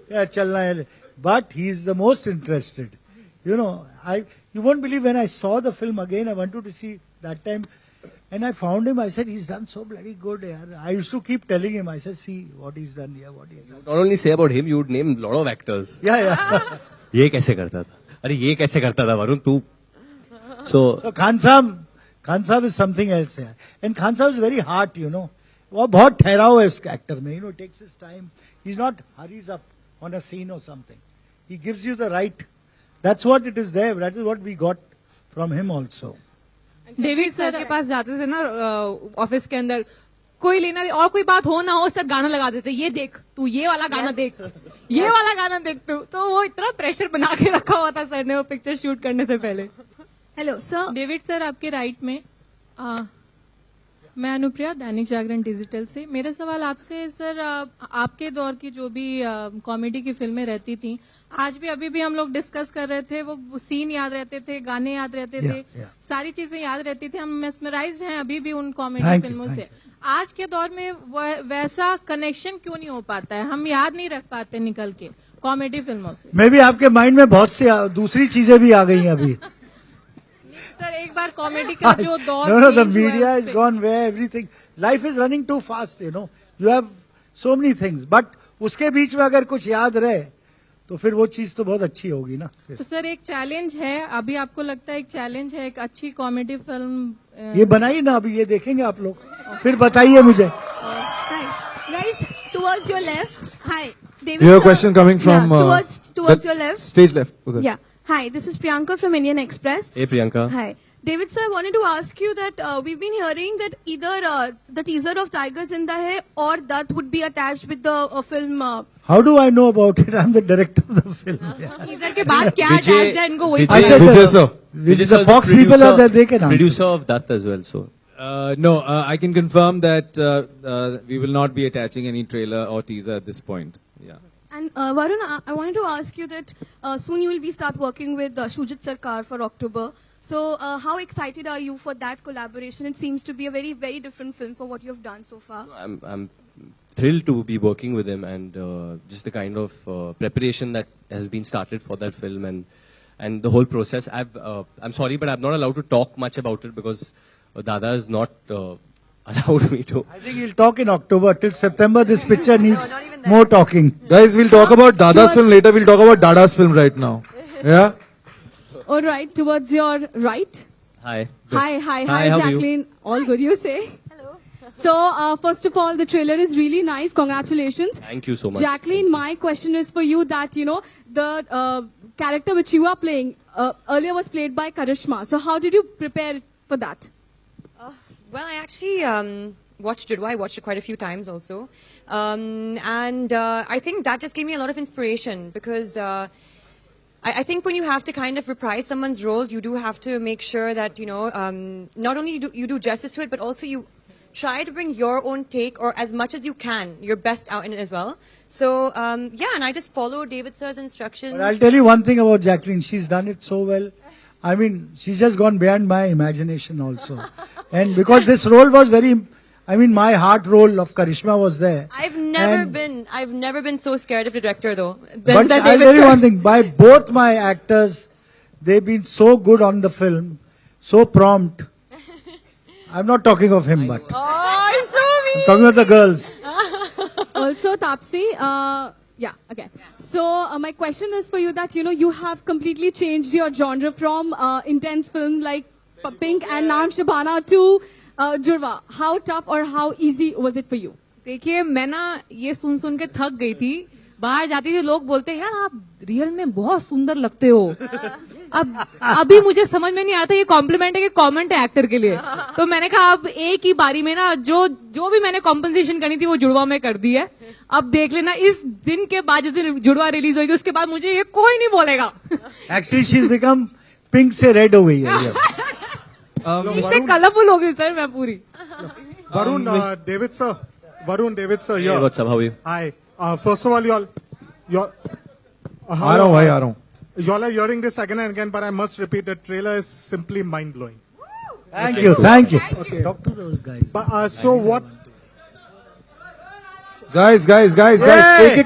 Yeah, chalna hai. But he's the most interested. You know, you won't believe when I saw the film again, I wanted to see that time. And I found him, I said, he's done so bloody good. Yaar. I used to keep telling him, I said, see what he's done here, what he's done. Not only say about him, you would name a lot of actors. Yeah. ये कैसे करता था? अरे ये कैसे करता था वरुण तू? So Khan Sahab is something else here. And Khan Sahab is very hard, you know. वो बहुत ठहराव है उसके actor में, you know, takes his time. He's not hurries up on a scene or something. He gives you the right. That's what it is there. That is what we got from him also. David sir के पास जाते थे ना office के अंदर, कोई लेना और कोई बात हो ना हो, सर गाना लगा देते, ये देख तू, ये वाला गाना देख, ये वाला गाना देख तू। तो वो इतना प्रेशर बना के रखा हुआ था सर ने वो पिक्चर शूट करने से पहले। Hello sir. डेविड सर आपके राइट में। मैं अनुप्रिया दैनिक जागरण डिजिटल से। मेरा सवाल आपसे है सर, आपके दौर की जो भी कॉमेडी की फिल्में रहती थी, आज भी अभी भी हम लोग डिस्कस कर रहे थे, वो सीन याद रहते थे, गाने याद रहते थे, सारी चीजें याद रहती थी, हम मेस्मराइज्ड हैं अभी भी उन कॉमेडी फिल्मों से। आज के दौर में वैसा कनेक्शन क्यों नहीं हो पाता है, हम याद नहीं रख पाते निकल के कॉमेडी फिल्मों से? मे भी आपके माइंड में बहुत सी दूसरी चीजें भी आ गई हैं अभी। सर एक बार कॉमेडी का जो दौर No, the media has gone where everything, life is running too fast, you have so many things, but उसके बीच में अगर कुछ याद रहे तो फिर वो चीज तो बहुत अच्छी होगी ना। तो सर एक चैलेंज है, अभी आपको लगता है एक चैलेंज है एक अच्छी कॉमेडी फिल्म ये बनाइए ना, अभी ये देखेंगे आप लोग, फिर बताइए मुझे। Guys, towards your left. Hi, David. You have a sir. question coming from towards your left. Stage left. Udhar. Yeah. Hi, this is Priyanka from Indian Express. Hey Priyanka. Hi. David sir, I wanted to ask you that we've been hearing that either the teaser of Tiger Zinda Hai or that would be attached with the film. How do I know about it? I'm the director of the film. Teaser के बाद क्या attached है इनको वही Vijay sir. The Fox people are there, they can answer. Producer of that as well, so. No, I can confirm that we will not be attaching any trailer or teaser at this point. Yeah. And Varun, I wanted to ask you that soon you will be start working with Shujit Sarkar for October. So how excited are you for that collaboration? It seems to be a very, very different film for what you have done so far. I'm thrilled to be working with him, and just the kind of preparation that has been started for that film and the whole process. I'm sorry, but I'm not allowed to talk much about it because Dada is not allowed me to. I think he'll talk in October. Till September, this picture needs more talking. Guys, we'll talk about Dada's film later. We'll talk about Dada's film right now. Yeah? All right, towards your right. Hi. Hi, how are you? Jacqueline. All good, you say? Hello. So, first of all, the trailer is really nice. Congratulations. Thank you so much. Jacqueline, my question is for you that, the character which you are playing earlier was played by Karishma. So, how did you prepare for that? Well, I actually watched Judwa. I watched it quite a few times also. And I think that just gave me a lot of inspiration because I think when you have to kind of reprise someone's role, you do have to make sure that, not only you do justice to it, but also you try to bring your own take or as much as you can, your best out in it as well. So, yeah, and I just followed David sir's instructions. But I'll tell you one thing about Jacqueline. She's done it so well. I mean, she's just gone beyond my imagination also. And because this role was my heart role of Karishma was there. I've never been so scared of a director though. But I'll tell you one thing, by both my actors, they've been so good on the film, so prompt. I'm not talking of him, but I'm so mean. I'm talking of the girls. Also, Taapsee, yeah, okay. So, my question is for you that, you have completely changed your genre from intense film like Pink and Naam Shabana to Jurwa. How tough or how easy was it for you? देखिए मैं ना ये सुन के थक गई थी। बाहर जाती थी लोग बोलते हैं यार आप रियल में बहुत सुंदर लगते हो। अब अभी मुझे समझ में नहीं आता ये कॉम्प्लीमेंट है कि कमेंट है एक्टर के लिए। तो मैंने कहा अब एक ही बारी में ना जो भी मैंने कॉम्पनसेशन करनी थी वो जुड़वा में कर दी है। अब देख लेना इस दिन के बाद जिस दिन जुड़वा रिलीज होगी उसके बाद मुझे ये कोई नहीं बोलेगा। Actually, she's become pink से red हो गई है। इससे कलरफुल हो गई सर मैं पूरी। Varun, David sir, here. Hey, what's up? How are you? Hi. First of all, y'all. आ रहा हूँ। Y'all are hearing this again and again, but I must repeat, the trailer is simply mind-blowing. Thank you. Okay, talk to those guys. But, so what? Guys, एक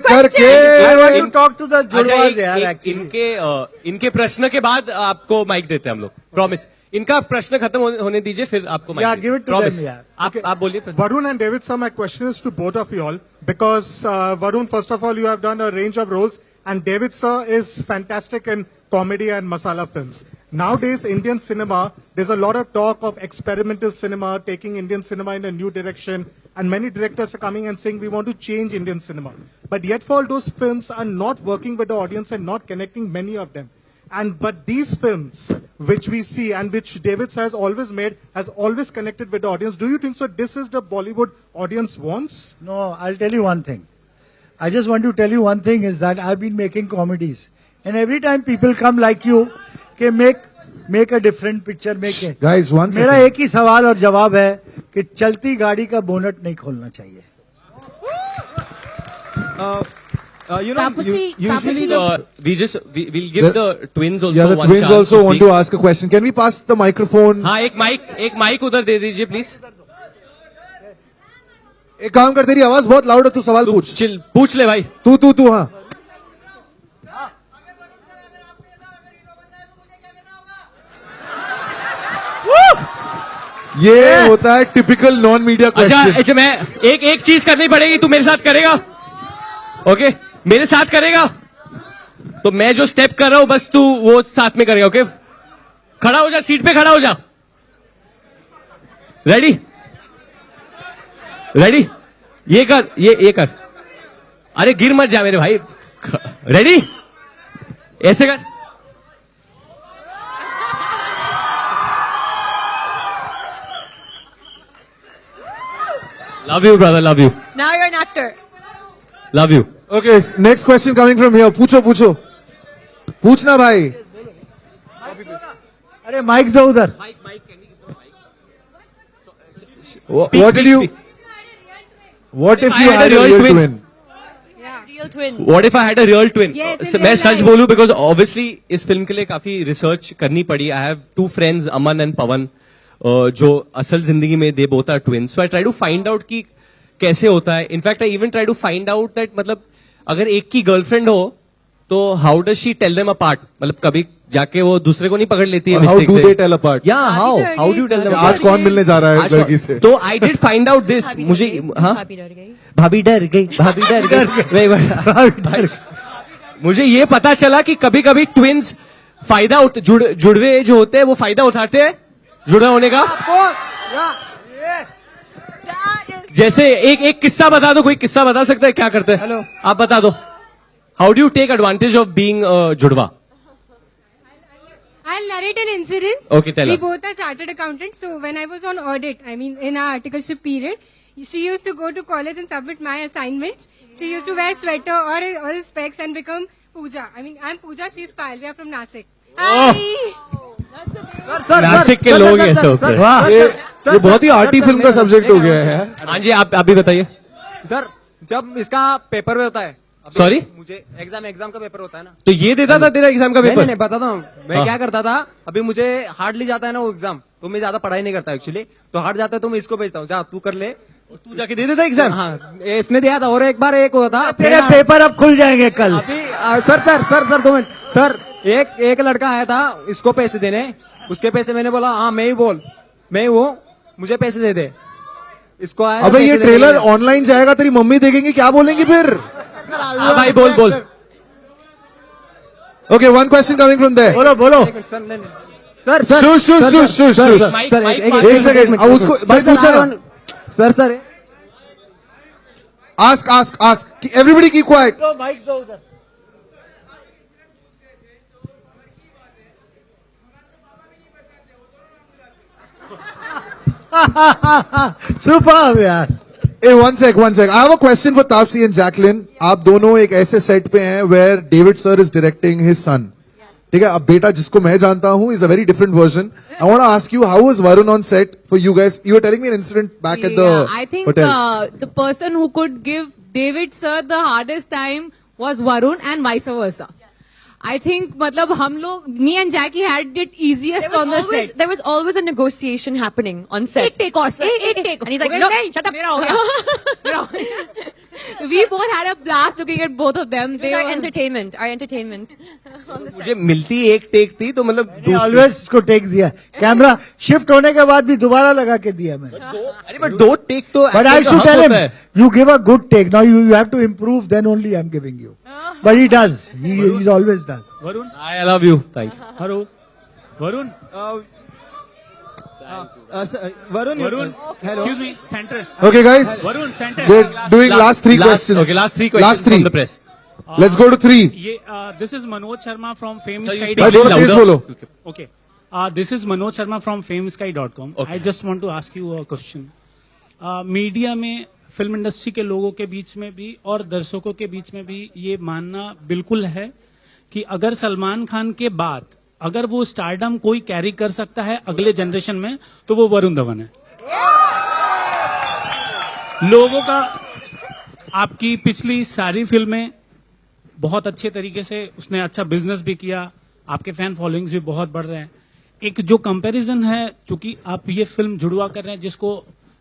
करके I want to talk to the जुड़वाज यार actually. इनके प्रश्न के बाद आपको mic देते हैं हम लोग, प्रॉमिस। इनका प्रश्न खत्म होने दीजिए फिर आपको mic. Yeah, give it to them, yeah. आप बोलिए। Varun and David sir, my question is to both of you all because Varun, first of all, you have done a range of roles, and David sir is fantastic in comedy and masala films. Nowadays, Indian cinema, there's a lot of talk of experimental cinema, taking Indian cinema in a new direction, and many directors are coming and saying we want to change Indian cinema. But yet for all those films are not working with the audience and not connecting many of them. But these films, which we see and which David has always made, has always connected with the audience. Do you think so? This is the Bollywood audience wants? No, I'll tell you one thing. I just want to tell you one thing is that I've been making comedies. And every time people come like you, make make a different picture, make a. Guys, one मेरा second. एक ही सवाल और जवाब है कि चलती गाड़ी का बोनट नहीं खोलना चाहिए। You know, usually we'll give the twins also Yeah, the one twins chance also to want speak. to ask a question. Can we pass the microphone? हाँ, एक माइक उधर दे दीजिए प्लीज। एक काम कर, तेरी आवाज बहुत लाउड है, तू सवाल पूछ। पूछ ले भाई। तू हाँ। ये होता है टिपिकल नॉन मीडिया क्वेश्चन। अच्छा, मैं एक चीज करनी पड़ेगी, तू मेरे साथ करेगा? ओके, मेरे साथ करेगा तो मैं जो स्टेप कर रहा हूं बस तू वो साथ में करेगा। ओके, खड़ा हो जा, सीट पे खड़ा हो जा। रेडी? ये कर। अरे गिर मत जा मेरे भाई। रेडी? ऐसे कर। Love you, brother. Love you. Now you're an actor. Love you. Okay, next question coming from here. पूछो। पूछना भाई। अरे माइक दो उधर। What if you had a real twin? Real twin. What if I had a real twin? Yes, in मैं real सच life. बोलूं because obviously इस film के लिए काफी रिसर्च करनी पड़ी। I have two friends, Aman and Pawan, जो असल जिंदगी में they both are twins. So I try to find out कि कैसे होता है. In fact, I even try to find out that मतलब अगर एक की गर्लफ्रेंड हो तो how does she tell them apart? मतलब कभी जाके वो दूसरे को नहीं पकड़ लेती है How mistake do से? they tell apart? Yeah, how do you tell them apart? आज कौन मिलने जा रहा है लड़की से? तो I did find out this. मुझे हाँ भाभी डर गई। मुझे ये पता चला कि कभी कभी ट्विंस फायदा जुड़वे जो होते हैं वो फायदा उठाते हैं जुड़ा होने का। जैसे एक किस्सा बता दो, कोई किस्सा बता सकता है क्या करते हैं? हेलो, आप बता दो। How do you take advantage of being जुड़वा? I'll narrate an incident. Okay, tell we us. We both are chartered accountants. So when I was on audit, I mean in our articleship period, she used to go to college and submit my assignments. She used to wear sweater or specs and become Pooja. I mean, I'm Pooja, she's Payal. We are from Nasik. Nashik के लोग ऐसे होते हैं। ये बहुत ही arty film का subject हो गया है। हाँ जी, आप भी बताइए। सर, जब इसका पेपर में होता है, सॉरी, मुझे एग्जाम का पेपर होता है ना, तो ये देता था तेरा एग्जाम का पेपर? नहीं बताता हूँ मैं क्या करता था। अभी मुझे हार्डली जाता है ना वो एग्जाम, तो मैं ज्यादा पढ़ाई नहीं करता एक्चुअली। तो हार्ड जाता है तो मैं इसको भेजता हूँ, जा तू कर ले। तू जाके दे देता एग्जाम? हाँ, इसने दिया था। और एक बार एक हुआ था, तेरे पेपर अब खुल जाएंगे कल। अभी सर 2 मिनट। सर, एक लड़का आया था इसको पैसे देने, उसके पैसे मैंने बोला हाँ मैं ही हूँ, मुझे पैसे दे दे। इसको आया। अबे ये ट्रेलर ऑनलाइन जाएगा, तेरी मम्मी देखेंगी, क्या बोलेंगी फिर? हाँ भाई बोल। Okay, one question coming from there. बोलो। Sir shush. एक सेकंड, अब उसको भाई पूछा ना। Sir Ask. Everybody keep quiet. Mic दो उधर। सुपर यार। Hey, one sec. I have a question for Taapsee and Jacqueline. आप दोनों एक ऐसे सेट पे हैं where David sir is directing his son. ठीक है, अब बेटा जिसको मैं जानता हूँ is a very different version. I want to ask you, how was Varun on set for you guys? You were telling me an incident back at the I think hotel. The person who could give David sir the hardest time was Varun and vice versa. I think, मतलब हम लोग, me and Jackie had it easiest on the set. There was always a negotiation happening on set. एक take और एक take. And he's like, no, shut up. मेरा हो गया. We both had a blast looking at both of them. They were our entertainment. मुझे मिलती एक take थी तो मतलब ऑलवेज इसको टेक दिया, कैमरा शिफ्ट होने के बाद भी दोबारा लगा के दिया मैंने। अरे बट 2 टेक तो but I should tell him, you give a good take, now you have to improve, then only I am giving you. But he does, he always does. Varun, I love you, thank you. Hello Varun, Varun, hello. Excuse me, center. Okay, guys. Varun, center. We're doing last 3 questions. Okay, last 3 questions from the press. Let's go to 3. This is Manoj Sharma from Sir, you FameSky. speak little louder. बोलो. Okay. This is Manoj Sharma from FameSky.com. Okay. I just want to ask you a question. Media में, film industry के लोगों के बीच में भी और दर्शकों के बीच में भी ये मानना बिल्कुल है कि अगर सलमान खान के बाद अगर वो स्टारडम कोई कैरी कर सकता है अगले जनरेशन में तो वो वरुण धवन है। लोगों का आपकी पिछली सारी फिल्में बहुत अच्छे तरीके से उसने अच्छा बिजनेस भी किया, आपके फैन फॉलोइंग्स भी बहुत बढ़ रहे हैं। एक जो कंपैरिजन है, चूंकि आप ये फिल्म जुड़वा कर रहे हैं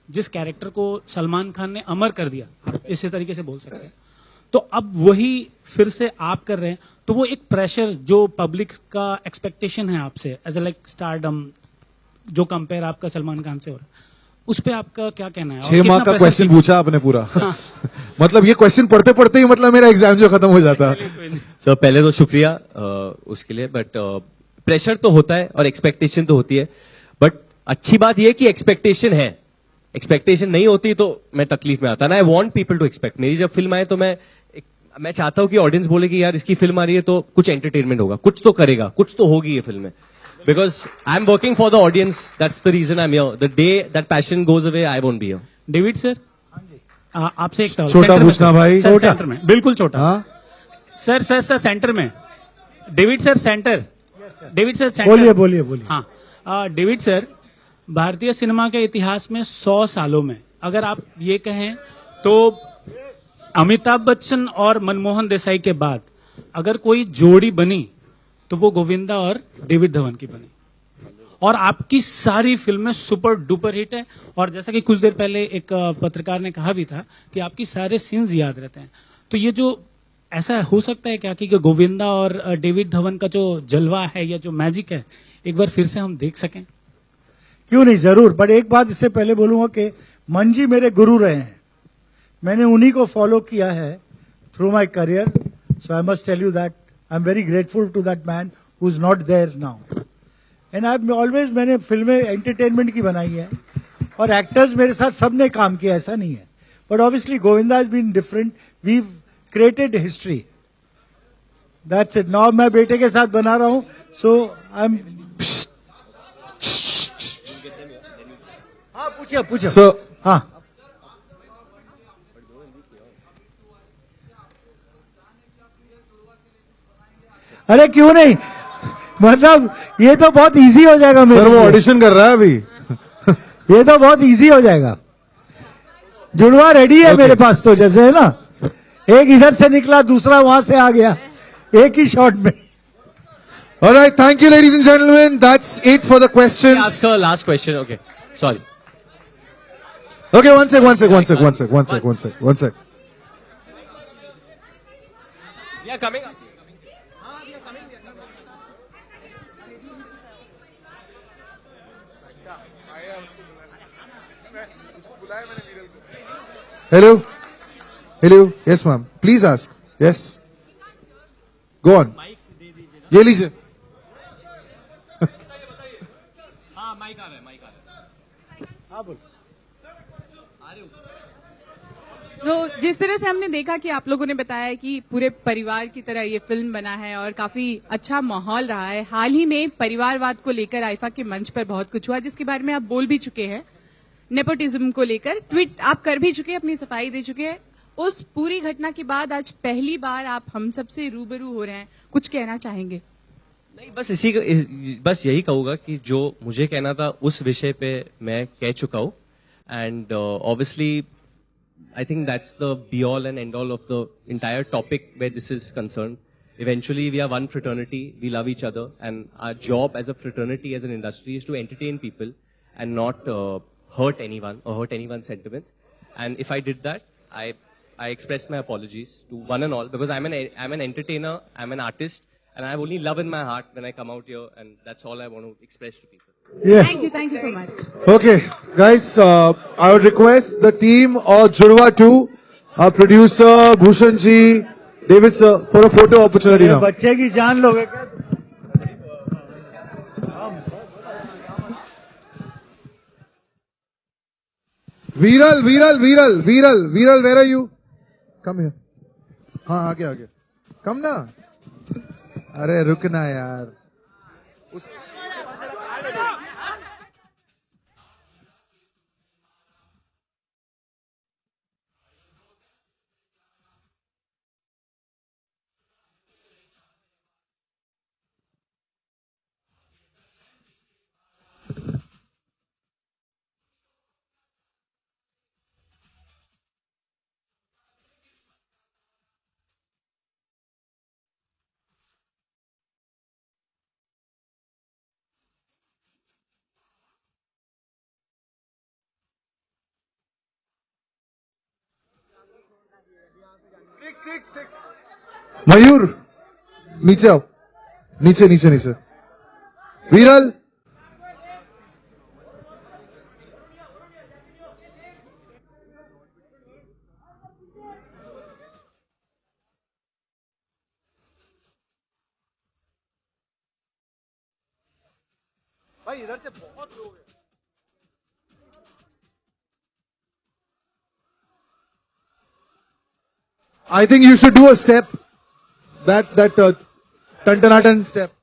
जिस कैरेक्टर को सलमान खान ने अमर कर दिया, आप इसी तरीके से बोल सकते हैं, तो अब वही फिर से आप कर रहे हैं, तो वो एक प्रेशर जो पब्लिक का एक्सपेक्टेशन है आपसे एज ए लाइक स्टारडम, जो कंपेयर आपका सलमान खान से हो रहा है, उस पे आपका क्या कहना है? 6 मार्क का क्वेश्चन पूछा आपने पूरा। हाँ। मतलब ये क्वेश्चन पढ़ते पढ़ते ही मतलब मेरा एग्जाम जो खत्म हो जाता है। सर पहले तो शुक्रिया उसके लिए, बट प्रेशर तो होता है और एक्सपेक्टेशन तो होती है, बट अच्छी बात यह कि एक्सपेक्टेशन है। एक्सपेक्टेशन नहीं होती तो मैं तकलीफ में आता ना। I want people to expect. मेरी जब फिल्म आए तो मैं चाहता हूं कि ऑडियंस बोले कि यार इसकी फिल्म आ रही है तो कुछ एंटरटेनमेंट होगा, कुछ तो करेगा, कुछ तो होगी ये फिल्म में। Because I'm working for the audience. That's the reason I'm here. The day that passion goes away, I won't be here. David sir, आपसे एक सवाल। छोटा पूछना भाई। छोटा, सेंटर में, बिल्कुल छोटा। सर सेंटर में। David sir centre. David sir centre. बोलिए। हाँ, डेविड सर, भारतीय सिनेमा के इतिहास में 100 सालों में अगर आप ये कहें तो अमिताभ बच्चन और मनमोहन देसाई के बाद अगर कोई जोड़ी बनी तो वो गोविंदा और डेविड धवन की बनी, और आपकी सारी फिल्में सुपर डुपर हिट है। और जैसा कि कुछ देर पहले एक पत्रकार ने कहा भी था कि आपकी सारे सीन्स याद रहते हैं, तो ये जो ऐसा हो सकता है क्या कि गोविंदा और डेविड धवन का जो जलवा है या जो मैजिक है एक बार फिर से हम देख सकें? क्यों नहीं, जरूर। बट एक बात इससे पहले बोलूंगा कि मंजी मेरे गुरु रहे हैं, मैंने उन्हीं को फॉलो किया है through my career, so I must tell you that I'm very grateful to that man who's not there now. And I've always, मैंने फिल्में एंटरटेनमेंट की बनाई है और एक्टर्स मेरे साथ सबने काम किया, ऐसा नहीं है। But obviously Govinda has been different. We've created history. That's it. Now मैं बेटे के साथ बना रहा हूँ, so I'm. हाँ पूछिए। So हाँ। अरे क्यों नहीं, मतलब ये तो बहुत इजी हो जाएगा मेरे सर। वो ऑडिशन कर रहा है अभी। ये तो बहुत इजी हो जाएगा। जुड़वा रेडी है मेरे पास, तो जैसे है ना, एक इधर से निकला दूसरा वहां से आ गया एक ही शॉट में। All right, thank you, ladies and gentlemen. That's it for the questions. Ask her last question. Okay, sorry. Okay, one sec. We are coming up. Hello. Yes, ma'am. Please ask. Yes. Go on. ये लीजिए। हाँ, mic आ रहा है। हाँ बोल। तो जिस तरह से हमने देखा कि आप लोगों ने बताया कि पूरे परिवार की तरह ये फिल्म बना है और काफी अच्छा माहौल रहा है। हाल ही में परिवारवाद को लेकर आईफा के मंच पर बहुत कुछ हुआ जिसके बारे में आप बोल भी चुके हैं। नेपोटिज्म को लेकर ट्वीट आप कर भी चुके हैं, अपनी सफाई दे चुके हैं। उस पूरी घटना के बाद आज पहली बार आप हम सबसे रूबरू हो रहे हैं, कुछ कहना चाहेंगे? नहीं, बस यही कहूंगा कि जो मुझे कहना था उस विषय पे मैं कह चुका हूं। And obviously I think that's the be all and end all of the entire topic where this is concerned. Eventually, we are one fraternity, we love each other, and our job as a fraternity, as an industry, is to entertain people and not hurt anyone or hurt anyone's sentiments. And if I did that, I express my apologies to one and all, because I'm an entertainer, I'm an artist, and I have only love in my heart when I come out here, and that's all I want to express to people. Yeah. Thank you so much. Okay, guys, I would request the team of Judwa 2, our producer Bhushan ji, David sir, for a photo opportunity now. बच्चे की जान लोगे क्या? Viral, where are you? Come here. हाँ आगे. Come ना. अरे रुकना यार. मयूर नीचे आओ, नीचे नीचे नीचे। विरल भाई इधर से बहुत लोग हैं। I think you should do a step, that Tantanatan step.